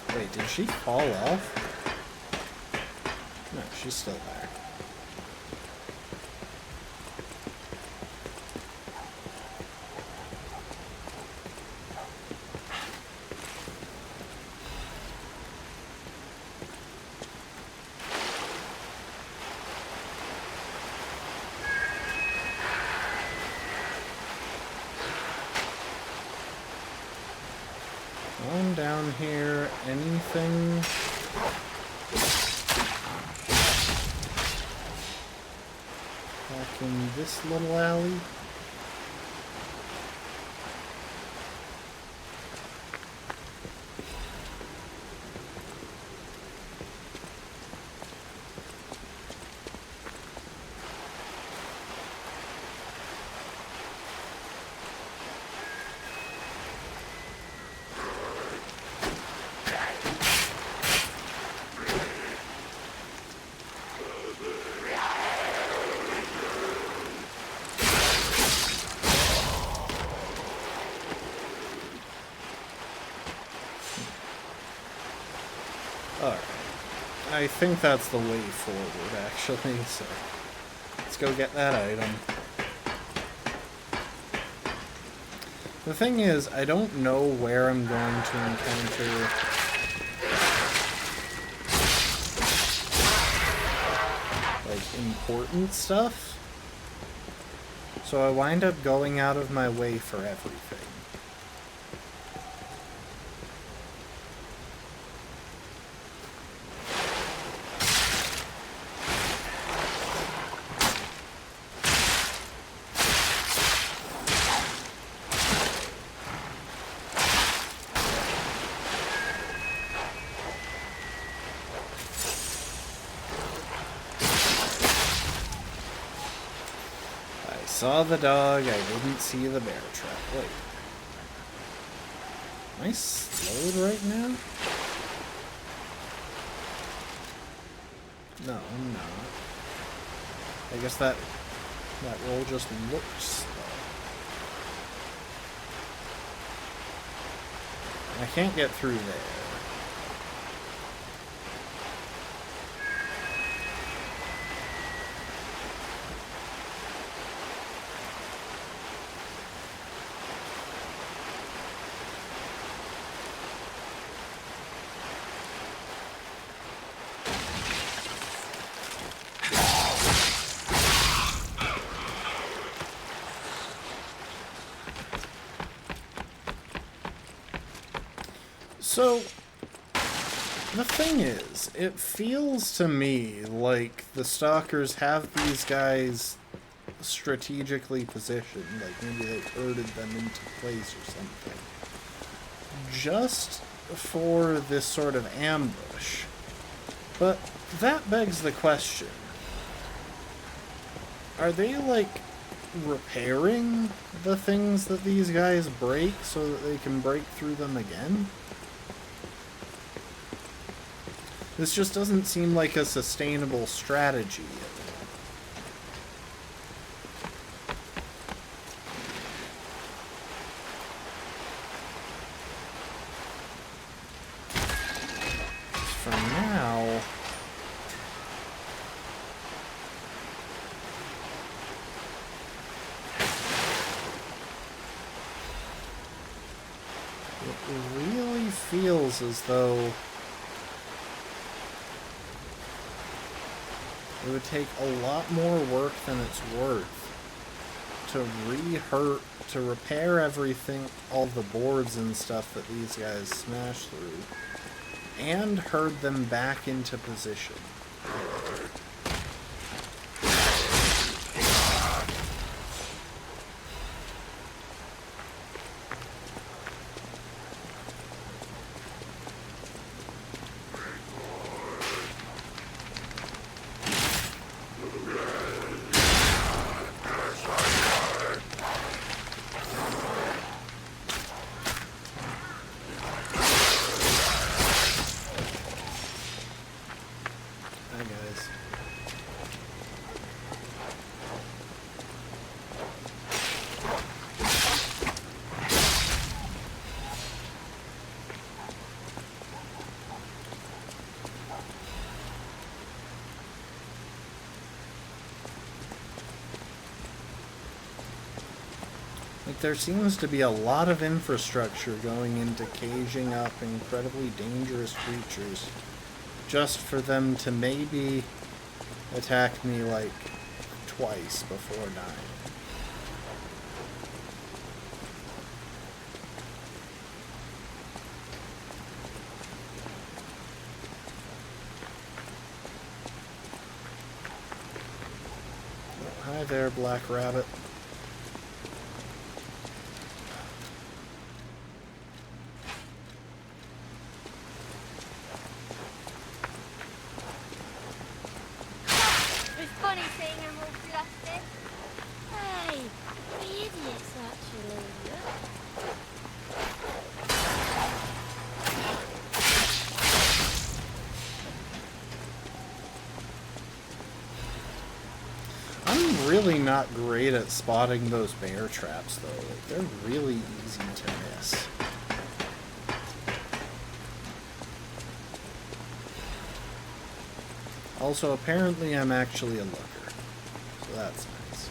Okay. Wait, did she fall off? No, she's still there. On down here, anything? Back in this little alley? I think that's the way forward, actually, so let's go get that item. The thing is, I don't know where I'm going to encounter like important stuff, so I wind up going out of my way for everything. Saw the dog, I didn't see the bear trap. Wait. Am I slowed right now? No, I'm not. I guess that roll just looks slow. I can't get through there. So, the thing is, it feels to me like the stalkers have these guys strategically positioned, like maybe they herded them into place or something, just for this sort of ambush. But that begs the question, are they like repairing the things that these guys break so that they can break through them again? This just doesn't seem like a sustainable strategy. For now... it really feels as though it would take a lot more work than it's worth to repair everything, all the boards and stuff that these guys smash through, and herd them back into position. There seems to be a lot of infrastructure going into caging up incredibly dangerous creatures just for them to maybe attack me like twice before dying. Oh, hi there, Black Rabbit. Not great at spotting those bear traps though. Like, they're really easy to miss. Also, apparently I'm actually a looker. So that's nice.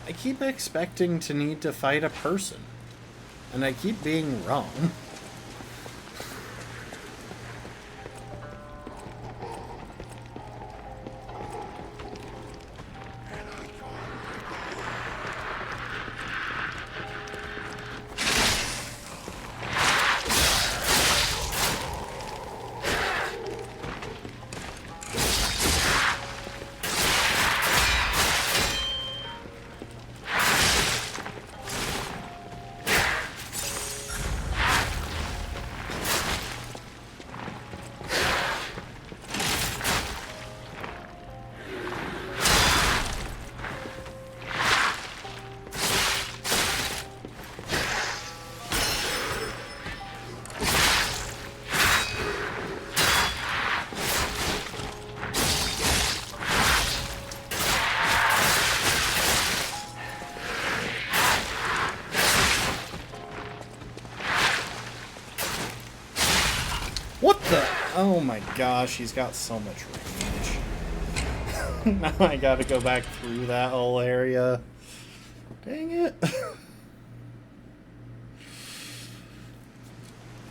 I keep expecting to need to fight a person, and I keep being wrong. What the? Oh my gosh, he's got so much range. Now I gotta go back through that whole area. Dang it.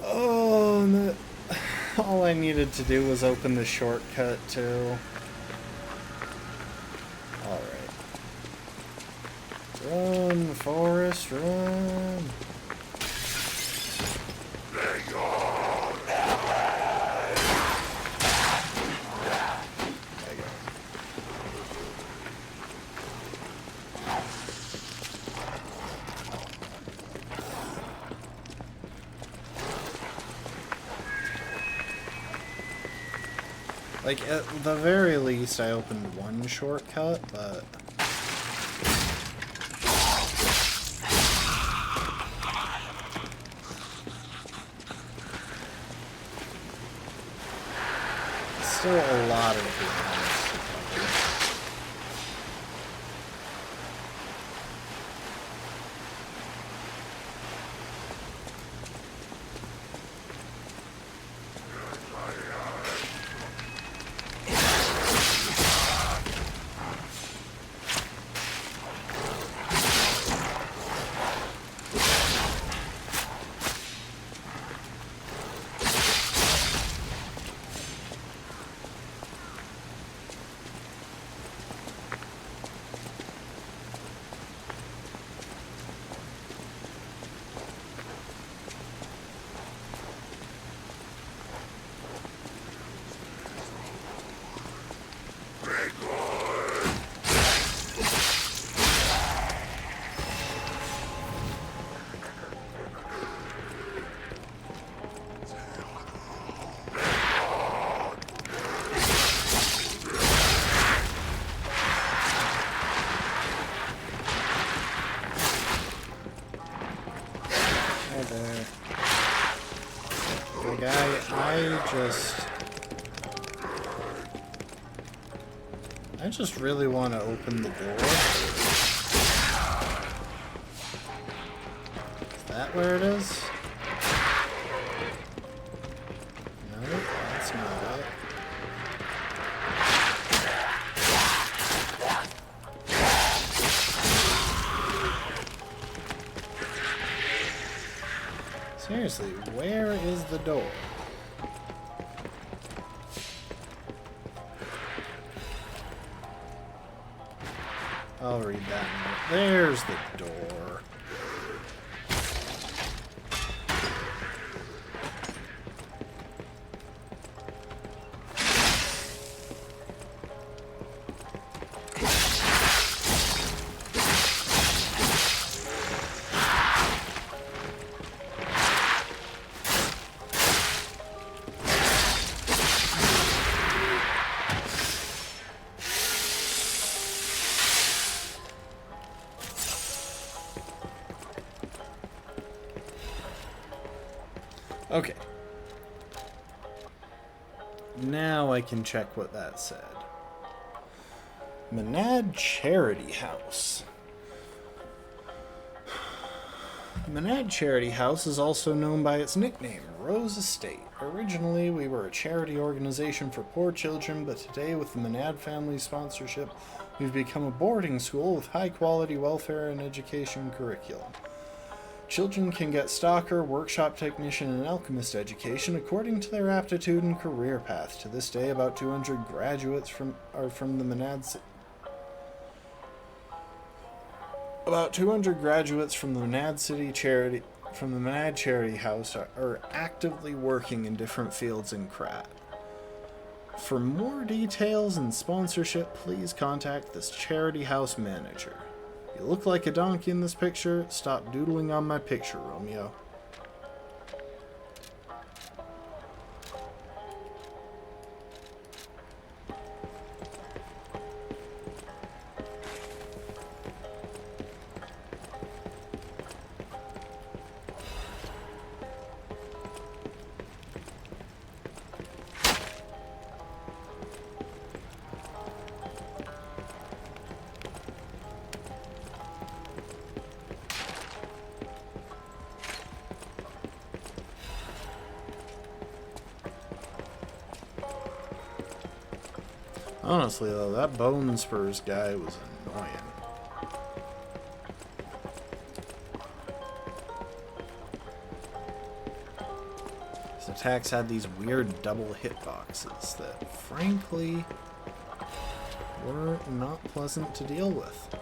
Oh, no. All I needed to do was open the shortcut too. Alright. Run, Forrest, run. Like, at the very least, I opened one shortcut, but... still a lot of grounds to cover. I just really want to open the door. Is that where it is? No, that's not it. Seriously, where is the door? I'll read that note. There's the door. Okay. Now I can check what that said. Menad Charity House. Menad Charity House is also known by its nickname, Rose Estate. Originally, we were a charity organization for poor children, but today, with the Menad family sponsorship, we've become a boarding school with high-quality welfare and education curriculum. Children can get stalker, workshop technician, and alchemist education according to their aptitude and career path. To this day, about 200 graduates are from the Menad. About 200 graduates from the Menad Charity House are actively working in different fields in Krat. For more details and sponsorship, please contact this charity house manager. You look like a donkey in this picture. Stop doodling on my picture, Romeo. Honestly, though, that Bone Spurs guy was annoying. His attacks had these weird double hitboxes that, frankly, were not pleasant to deal with.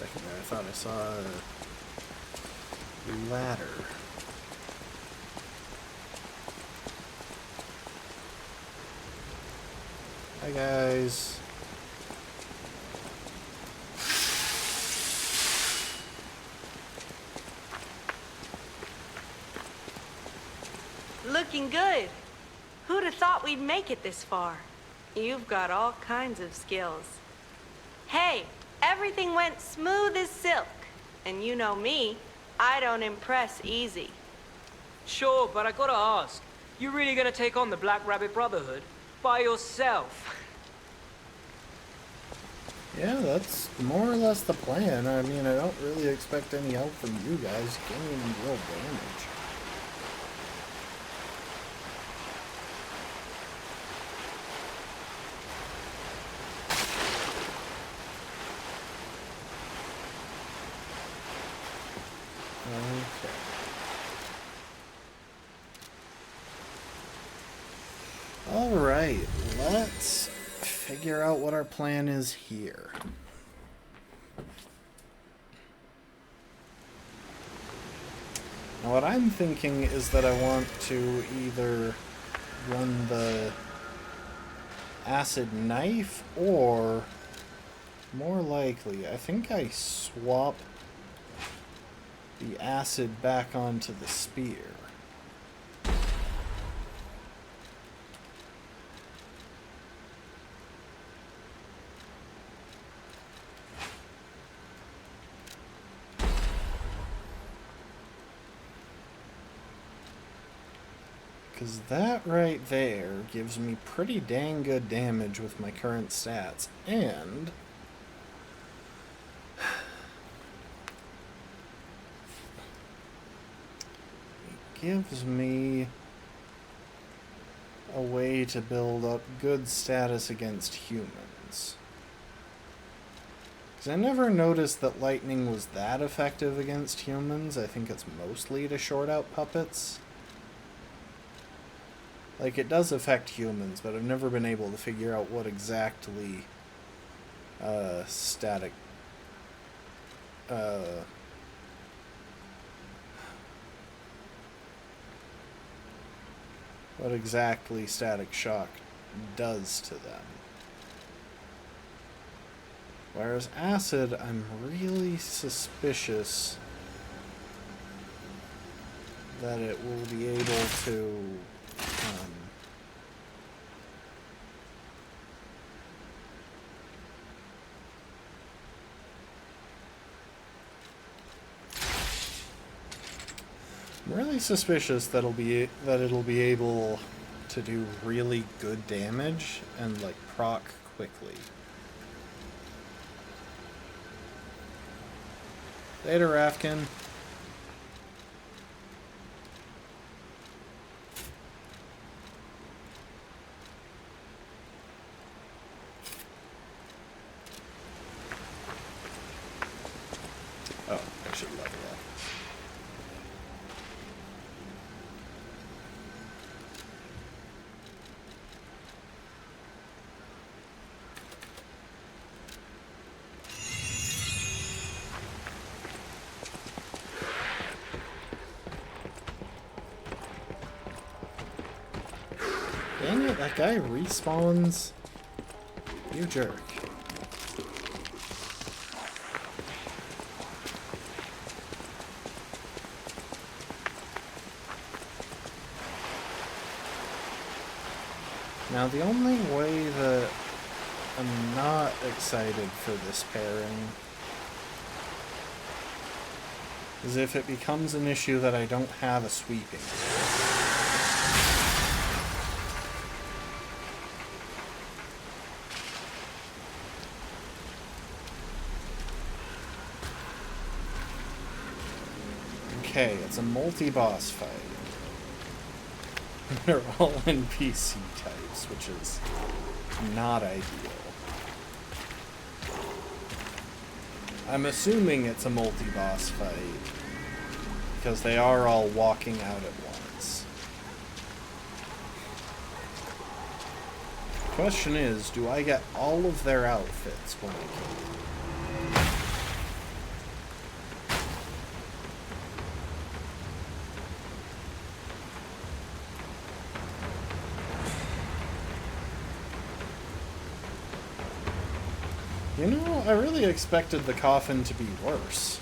I thought I saw a ladder. Hi guys. Looking good. Who'd have thought we'd make it this far? You've got all kinds of skills. Hey, everything went smooth as silk. And you know me, I don't impress easy. Sure, but I gotta ask, you really gonna take on the Black Rabbit Brotherhood by yourself? Yeah, that's more or less the plan. I mean, I don't really expect any help from you guys. You can't even deal damage. Okay. Alright, let's figure out what our plan is here. Now what I'm thinking is that I want to either run the acid knife, or more likely, I think I swap the acid back onto the spear. Because that right there gives me pretty dang good damage with my current stats, and it gives me a way to build up good status against humans. Because I never noticed that lightning was that effective against humans. I think it's mostly to short out puppets. Like, it does affect humans, but I've never been able to figure out what exactly static shock does to them. Whereas acid, I'm really suspicious that it will be able to I'm really suspicious that it'll be able to do really good damage and like proc quickly. Later, Rafkin. Oh, I should level up. Dang it, that guy respawns. You jerk. Now, the only way that I'm not excited for this pairing is if it becomes an issue that I don't have a sweeping. Okay, it's a multi-boss fight. They're all NPC types, which is not ideal. I'm assuming it's a multi-boss fight, because they are all walking out at once. Question is, do I get all of their outfits when I kill them? You know, I really expected the coffin to be worse.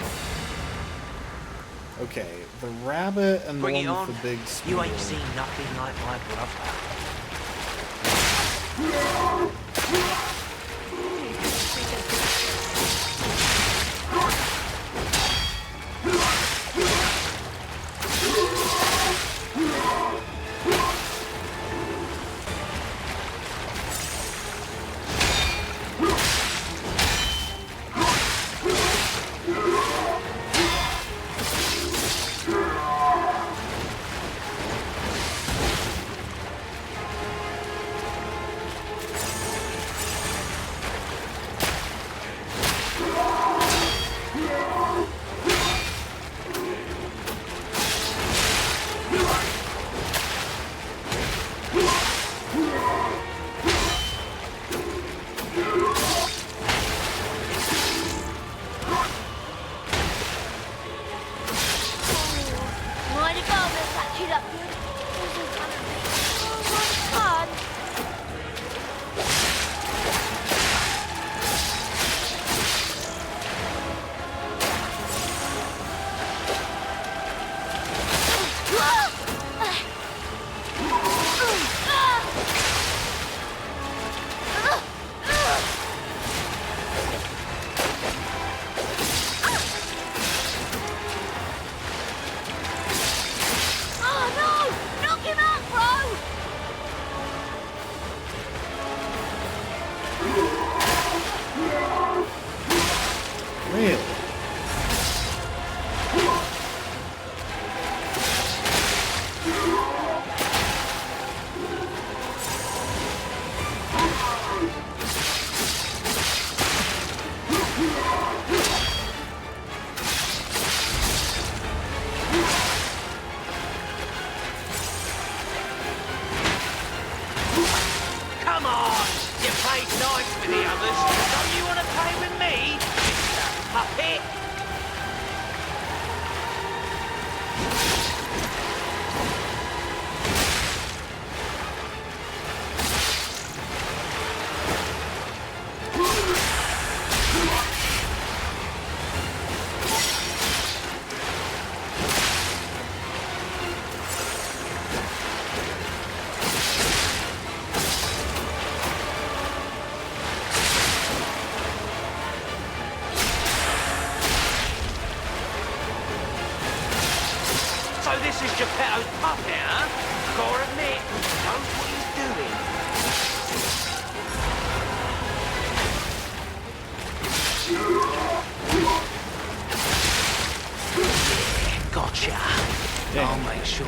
Okay, the rabbit and Bring the it one on. with the big spear. You ain't seen nothing like my brother. Mighty Father, catch it up good. This is gonna be so much fun. Oh no! this is Geppetto's puppet, huh? Gotta admit, he knows what he's doing. Gotcha. I'll make sure.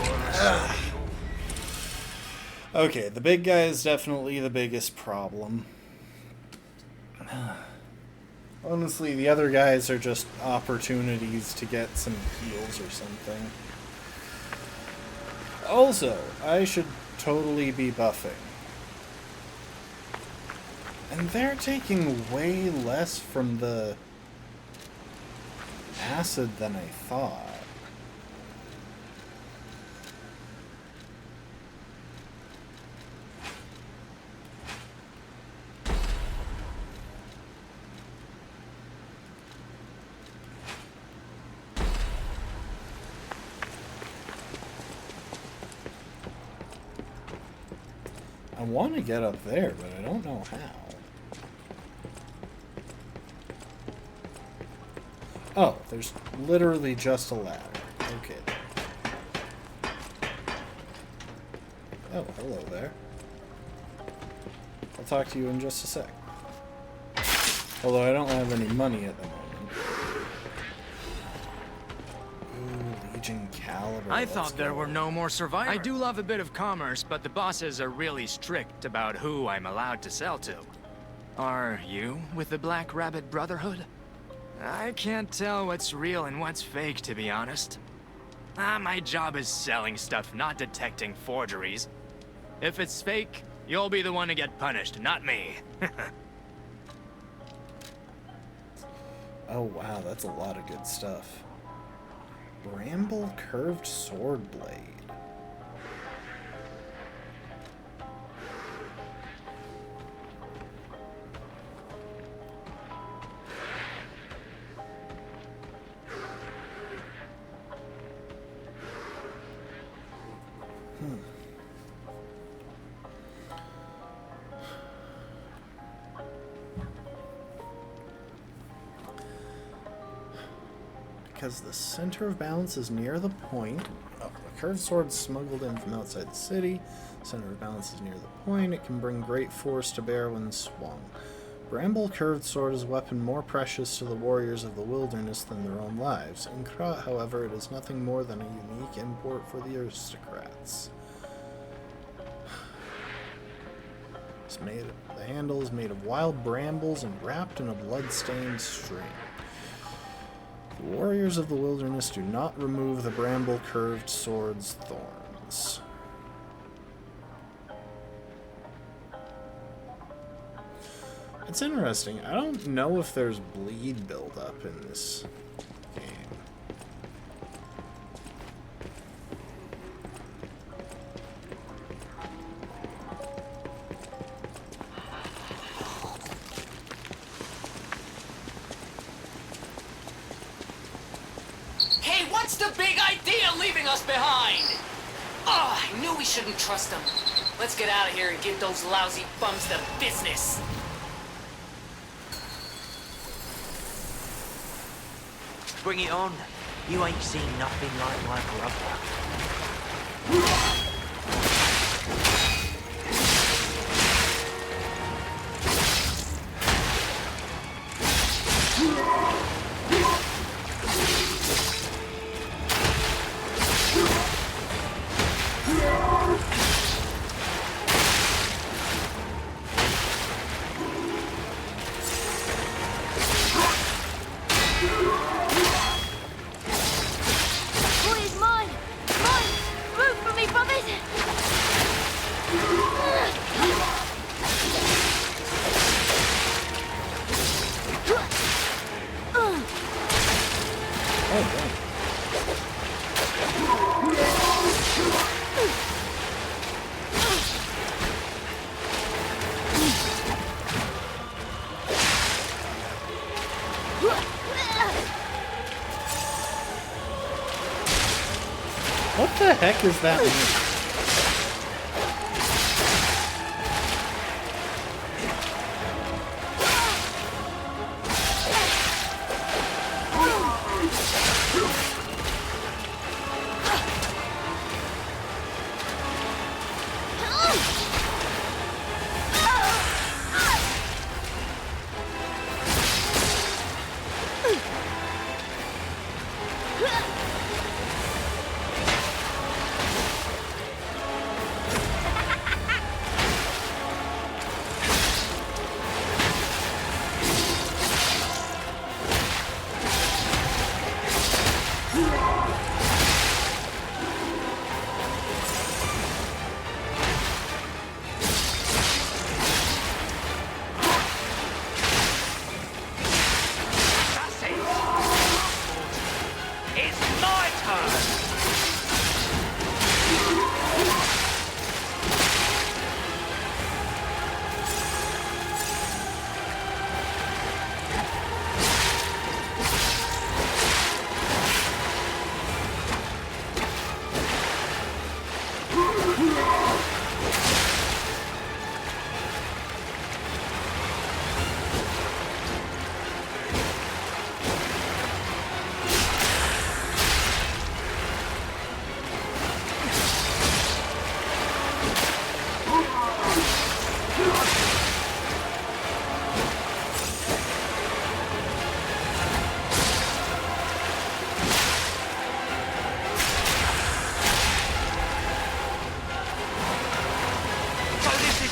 Okay, the big guy is definitely the biggest problem. Honestly, the other guys are just opportunities to get some heals or something. Also, I should totally be buffing. And they're taking way less from the acid than I thought. I want to get up there, but I don't know how. Oh, there's literally just a ladder. Okay. Oh, hello there. I'll talk to you in just a sec. Although I don't have any money at the moment. Ooh, Legion Caliber. I let's thought there go. were no more survivors. I do love a bit of commerce, but the bosses are really strict about who I'm allowed to sell to. Are you with the Black Rabbit Brotherhood? I can't tell what's real and what's fake, to be honest. My job is selling stuff, not detecting forgeries. If it's fake, you'll be the one to get punished, not me. Oh wow, that's a lot of good stuff. Bramble Curved Sword Blade. Because the center of balance is near the point. Oh, a curved sword smuggled in from outside the city. Center of balance is near the point. It can bring great force to bear when swung. Bramble Curved Sword is a weapon more precious to the warriors of the wilderness than their own lives. In Krat, however, it is nothing more than a unique import for the aristocrats. The handle is made of wild brambles and wrapped in a blood-stained string. The warriors of the wilderness do not remove the bramble curved sword's thorns. It's interesting. I don't know if there's bleed buildup in this game. Hey, what's the big idea leaving us behind? Oh, I knew we shouldn't trust them. Let's get out of here and give those lousy bums the business. Bring it on. You ain't seen nothing like my brother. What the heck is that move?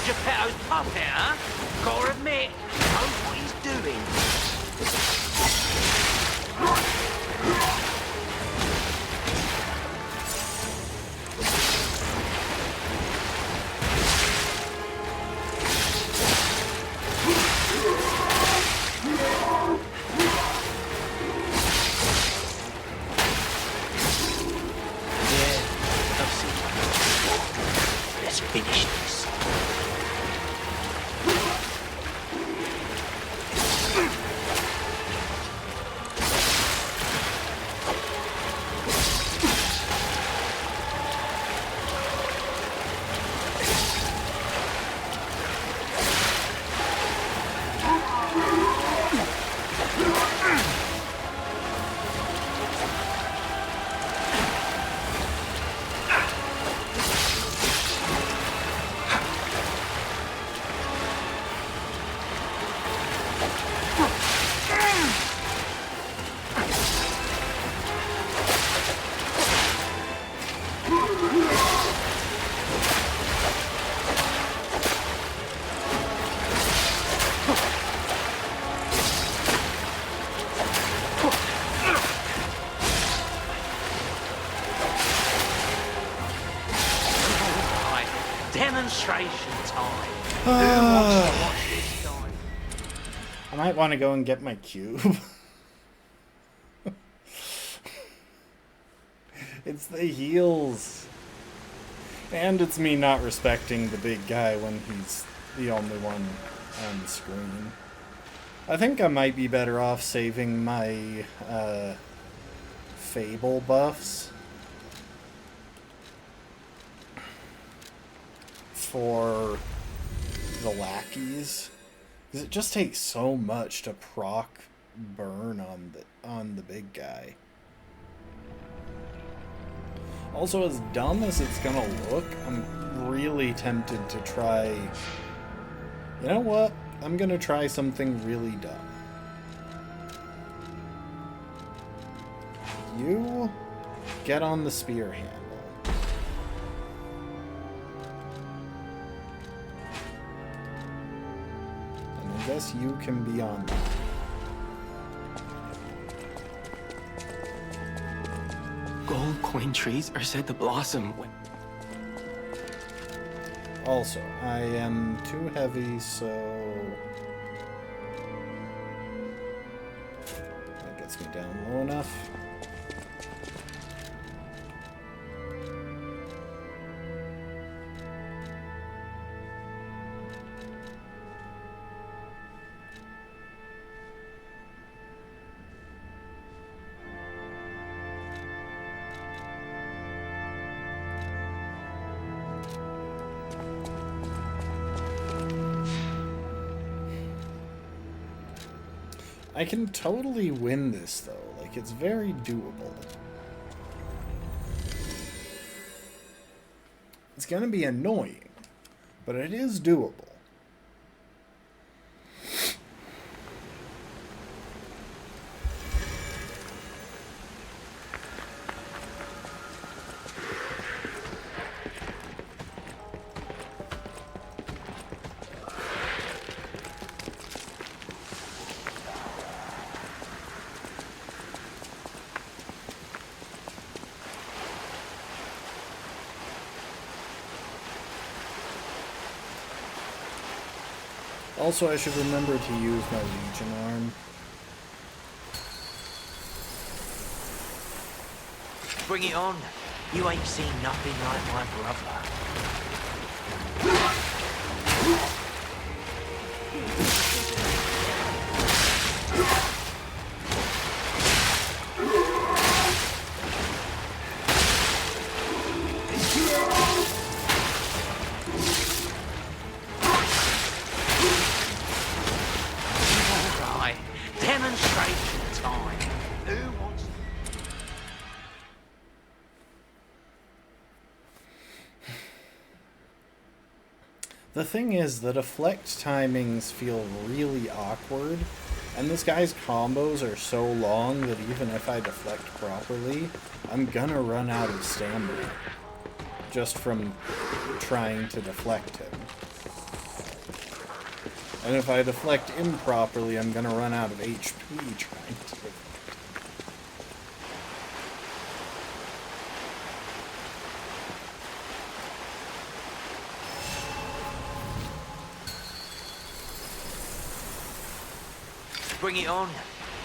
Geppetto's puppet, huh? Gotta admit, he knows what he's doing. Let's finish this. Demonstration time. Who wants to watch this time? I might want to go and get my cube. It's the heels. And it's me not respecting the big guy when he's the only one on the screen. I think I might be better off saving my Fable buffs for the lackeys, because it just takes so much to proc burn on the big guy. Also, as dumb as it's gonna look, I'm really tempted to try... You know what? I'm gonna try something really dumb. You get on the spear handle. And I guess you can be on that. Gold coin trees are said to blossom when... Also, I am too heavy, so... That gets me down low enough. I can totally win this, though. Like, it's very doable. It's gonna be annoying, but it is doable. Also, I should remember to use my Legion arm. Bring it on. You ain't seen nothing like my brother. The thing is, the deflect timings feel really awkward, and this guy's combos are so long that even if I deflect properly, I'm gonna run out of stamina just from trying to deflect him. And if I deflect improperly, I'm gonna run out of HP trying to deflect. Bring it on.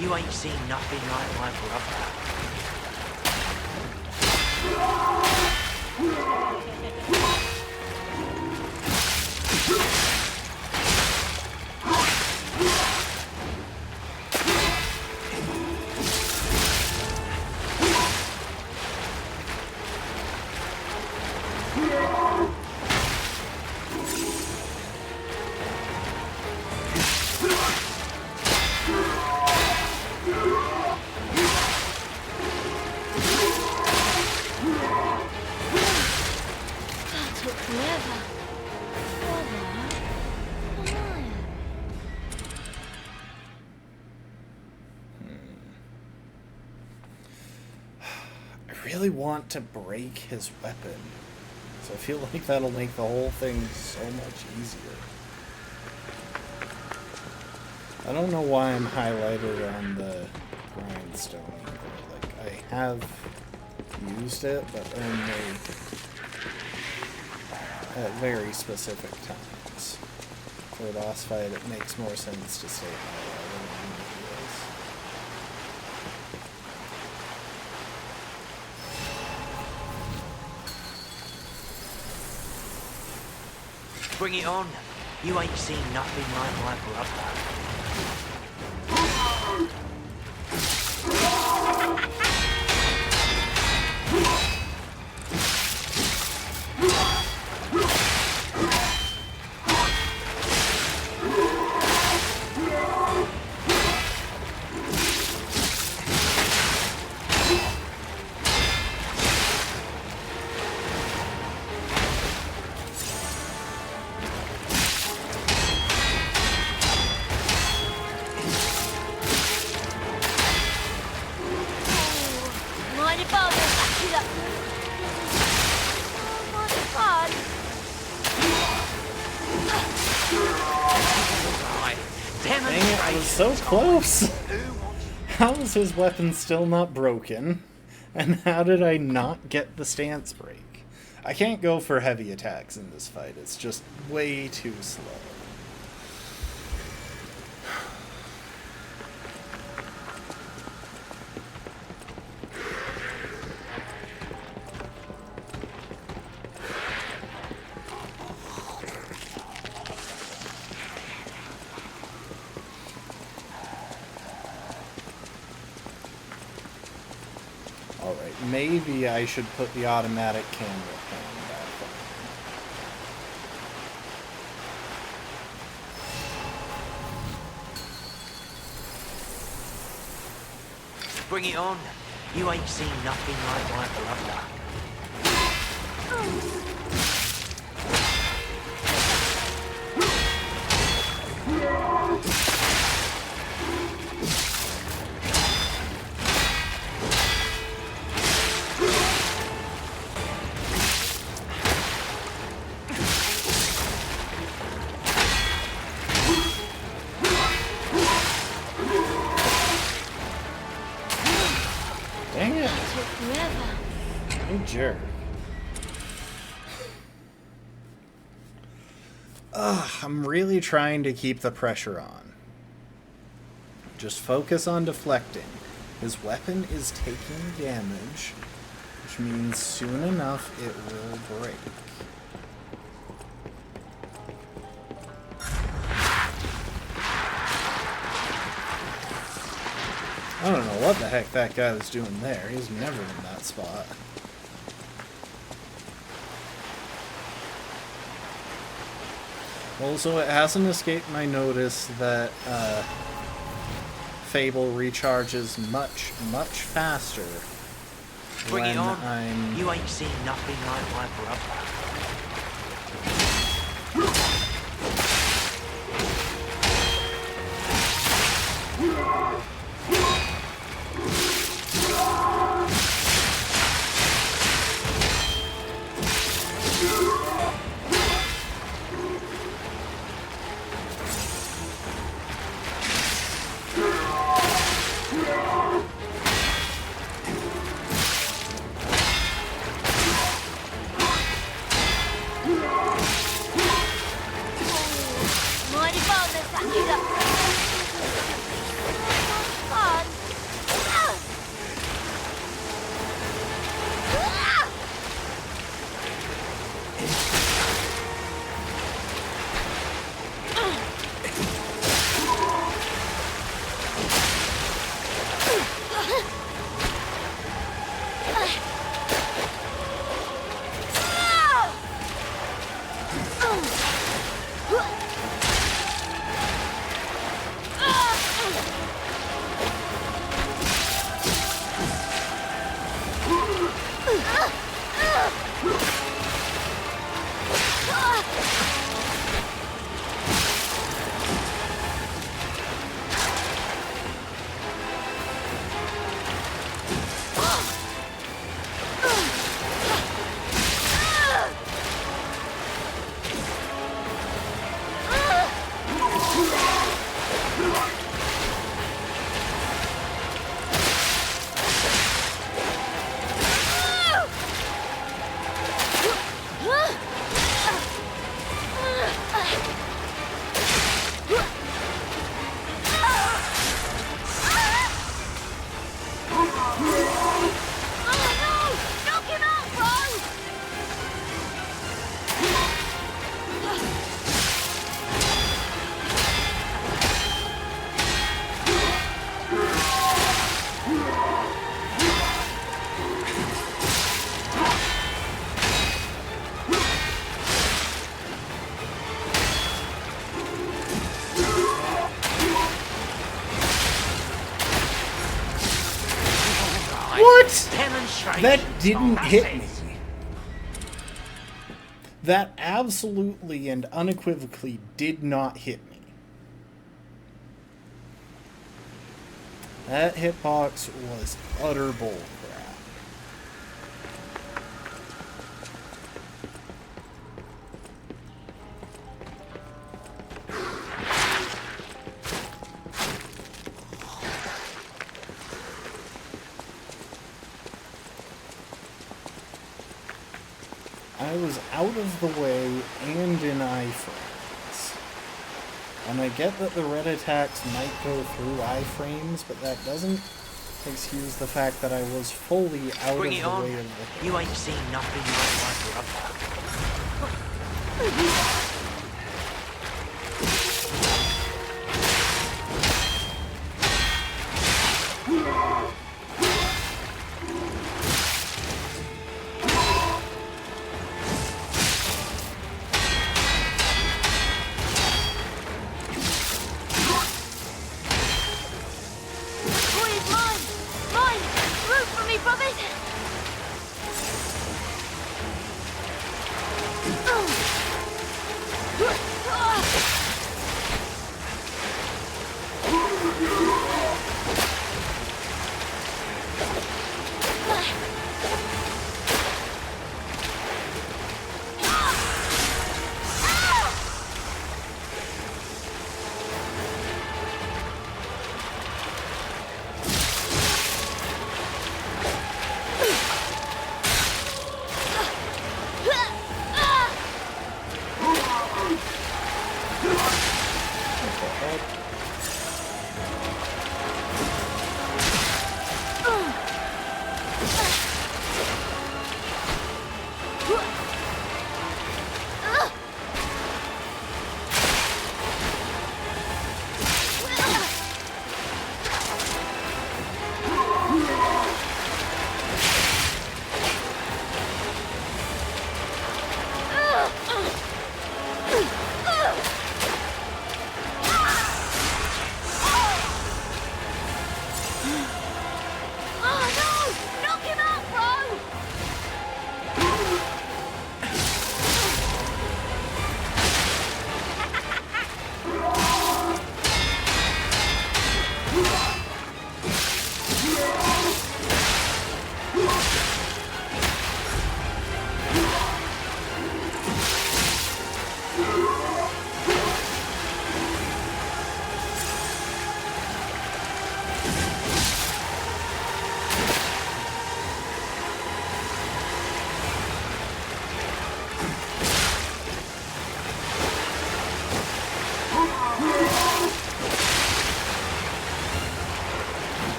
You ain't seen nothing like my brother. I really want to break his weapon, so I feel like that'll make the whole thing so much easier. I don't know why I'm highlighted on the grindstone either. Like, I have used it, but only at very specific times. For a boss fight, it makes more sense to stay highlighted on the heals. Bring it on. You ain't seen nothing like my brother. Dang it, I was so close! How is his weapon still not broken? And how did I not get the stance break? I can't go for heavy attacks in this fight, it's just way too slow. Alright, maybe I should put the automatic camera pan back on. Bring it on. You ain't seen nothing like my brother. Dang it! You jerk. Ugh, I'm really trying to keep the pressure on. Just focus on deflecting. His weapon is taking damage, which means soon enough it will break. I don't know what the heck that guy was doing there. He's never in that spot. Also, it hasn't escaped my notice that Fable recharges much faster Bring when it on. I'm... You ain't seen nothing like my brother. What? That didn't hit me. That absolutely and unequivocally did not hit me. That hitbox was utter bullcrap. I was out of the way and in iframes. And I get that the red attacks might go through iframes, but that doesn't excuse the fact that I was fully out Bring of it the on. way of the... You ain't seen nothing like my brother.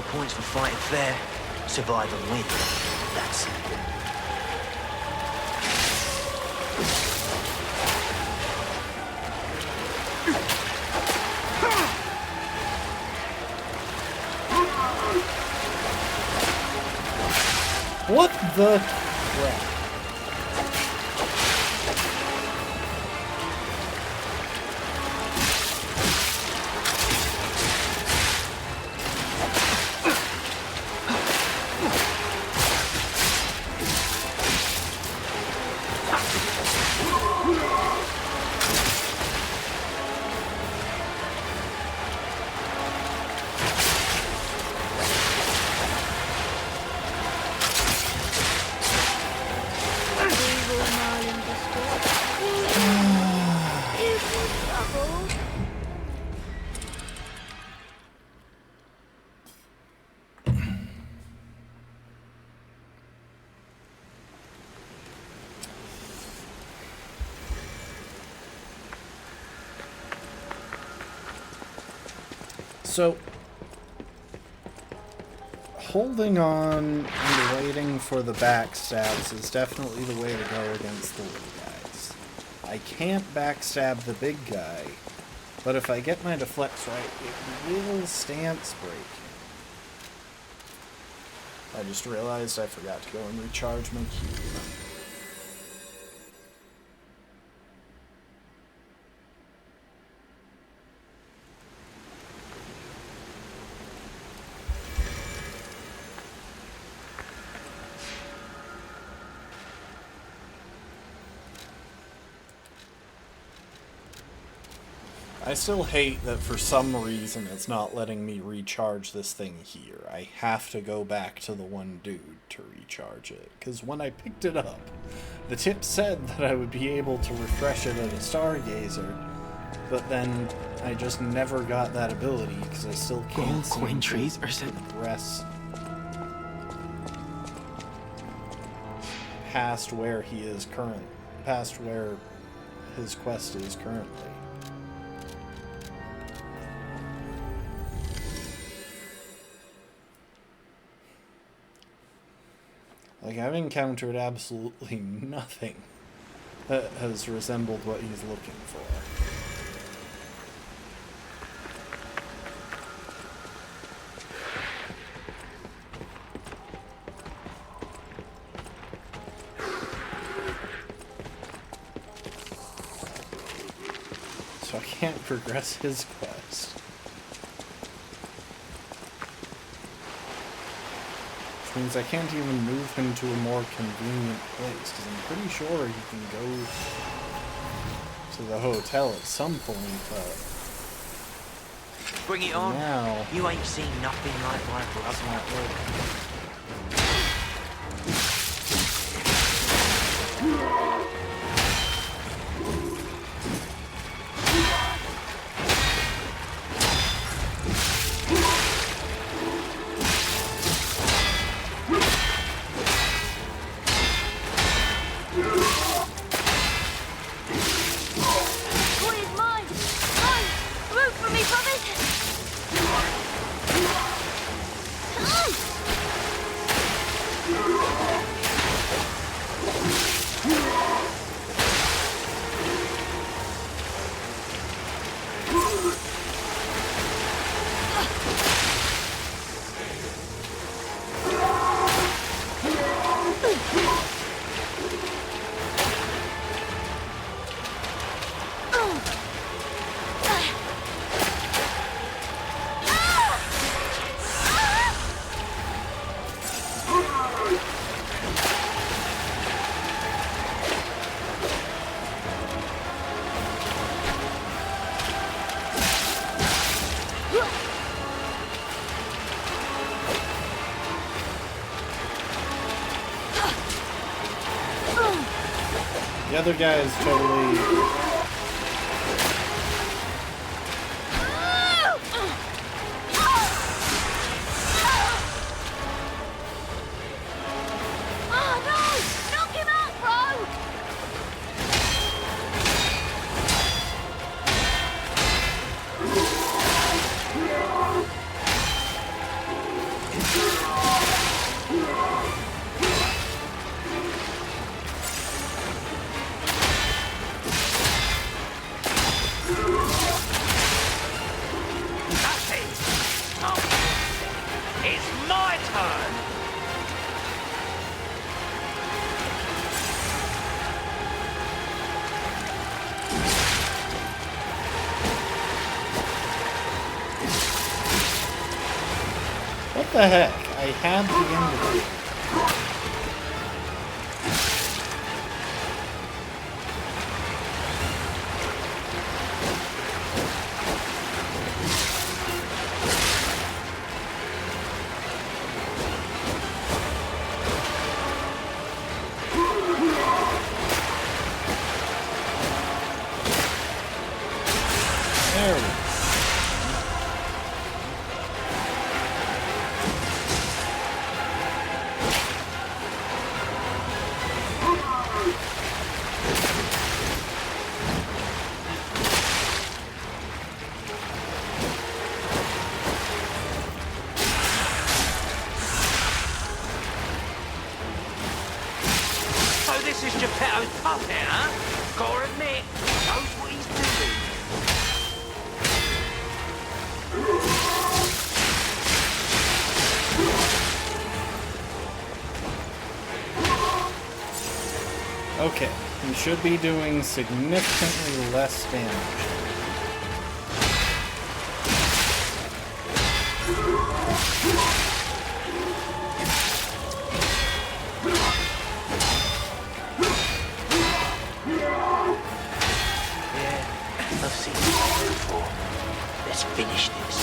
points for fighting fair. Survive and win. That's it. What the crap? So, holding on and waiting for the backstabs is definitely the way to go against the little guys. I can't backstab the big guy, but if I get my deflects right, it will stance break him. I just realized I forgot to go and recharge my Q. I still hate that for some reason it's not letting me recharge this thing here. I have to go back to the one dude to recharge it. Because when I picked it up, the tip said that I would be able to refresh it at a Stargazer, but then I just never got that ability because I still can't Gold coin trees are set progress past where he is past where his quest is currently. Like, I've encountered absolutely nothing that has resembled what he's looking for. So I can't progress his quest. Which means I can't even move him to a more convenient place, because I'm pretty sure he can go to the hotel at some point, but... Bring it on. Now... You ain't seen nothing like my brother. Not working. The other guy is totally... the heck? I had the indicator. There we go. So this is Geppetto's puppet, huh? Gotta admit, knows what he's doing. Okay, we should be doing significantly less damage. Yeah, I've seen this before. Let's finish this.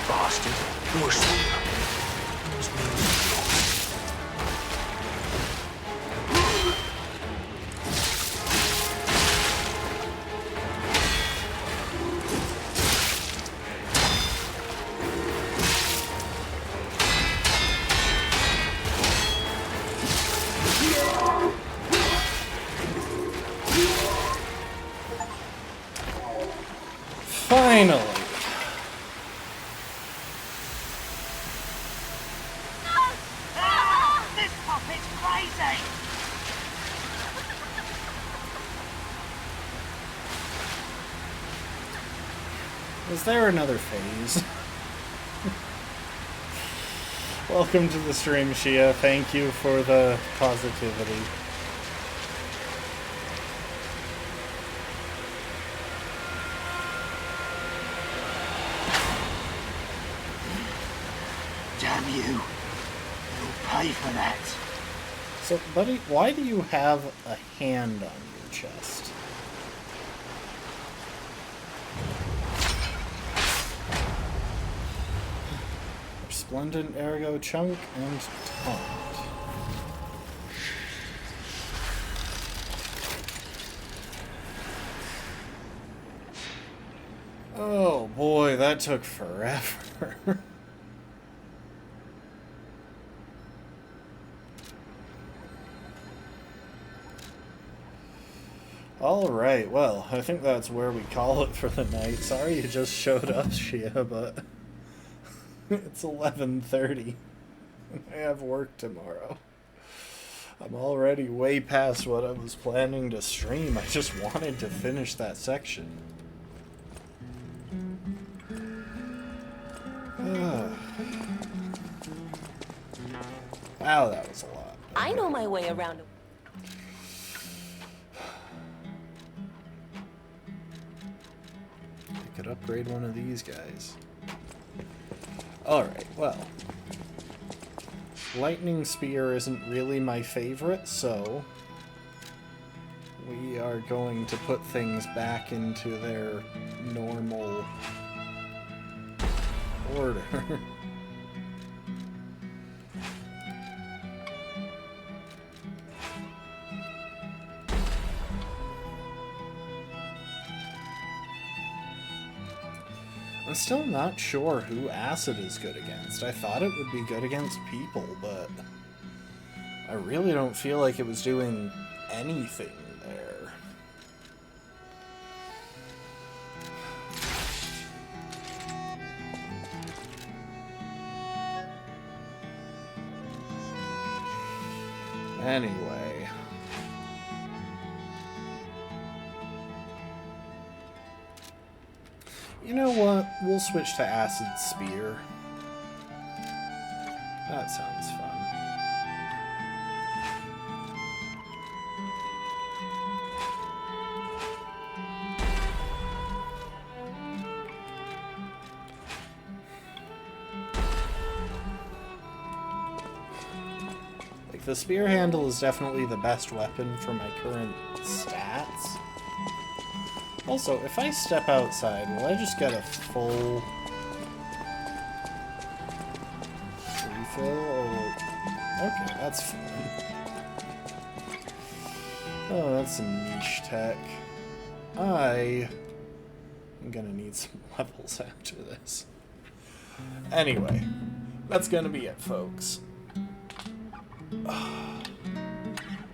Bastard. More sleep. Finally. This puppet's crazy! Is there another phase? Welcome to the stream, Shia. Thank you for the positivity. Damn you. You'll pay for that. So, buddy, why do you have a hand on your chest? Resplendent Ergo Chunk and Taunt. Oh boy, that took forever. Alright, well, I think that's where we call it for the night. Sorry you just showed up, Shia, but It's 11:30. I have work tomorrow. I'm already way past what I was planning to stream. I just wanted to finish that section. Wow, that was a lot. I know my way around. I could upgrade one of these guys. Alright, well. Lightning Spear isn't really my favorite, so we are going to put things back into their normal order. I'm still not sure who Acid is good against. I thought it would be good against people, but I really don't feel like it was doing anything there. Anyway. You know what? We'll switch to Acid Spear. That sounds fun. Like, the spear handle is definitely the best weapon for my current stats. Also, if I step outside, will I just get a full refill? Or... Okay, that's fine. Oh, that's some niche tech. I'm gonna need some levels after this. Anyway, that's gonna be it, folks.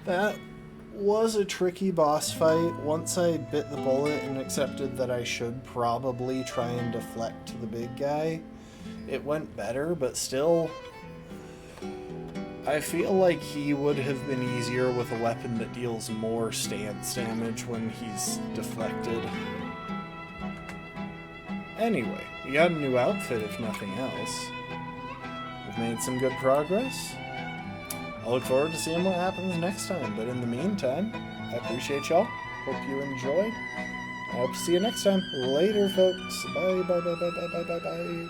That was a tricky boss fight. Once I bit the bullet and accepted that I should probably try and deflect to the big guy, it went better, but still, I feel like he would have been easier with a weapon that deals more stance damage when he's deflected. Anyway, we got a new outfit if nothing else. We've made some good progress. I look forward to seeing what happens next time, but in the meantime, I appreciate y'all. Hope you enjoyed. I hope to see you next time. Later, folks. Bye, bye, bye, bye, bye, bye, bye, bye.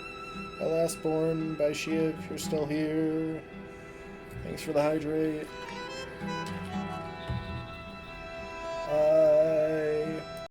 Bye, Lastborn. Bye, Shia, if you're still here. Thanks for the hydrate. Bye.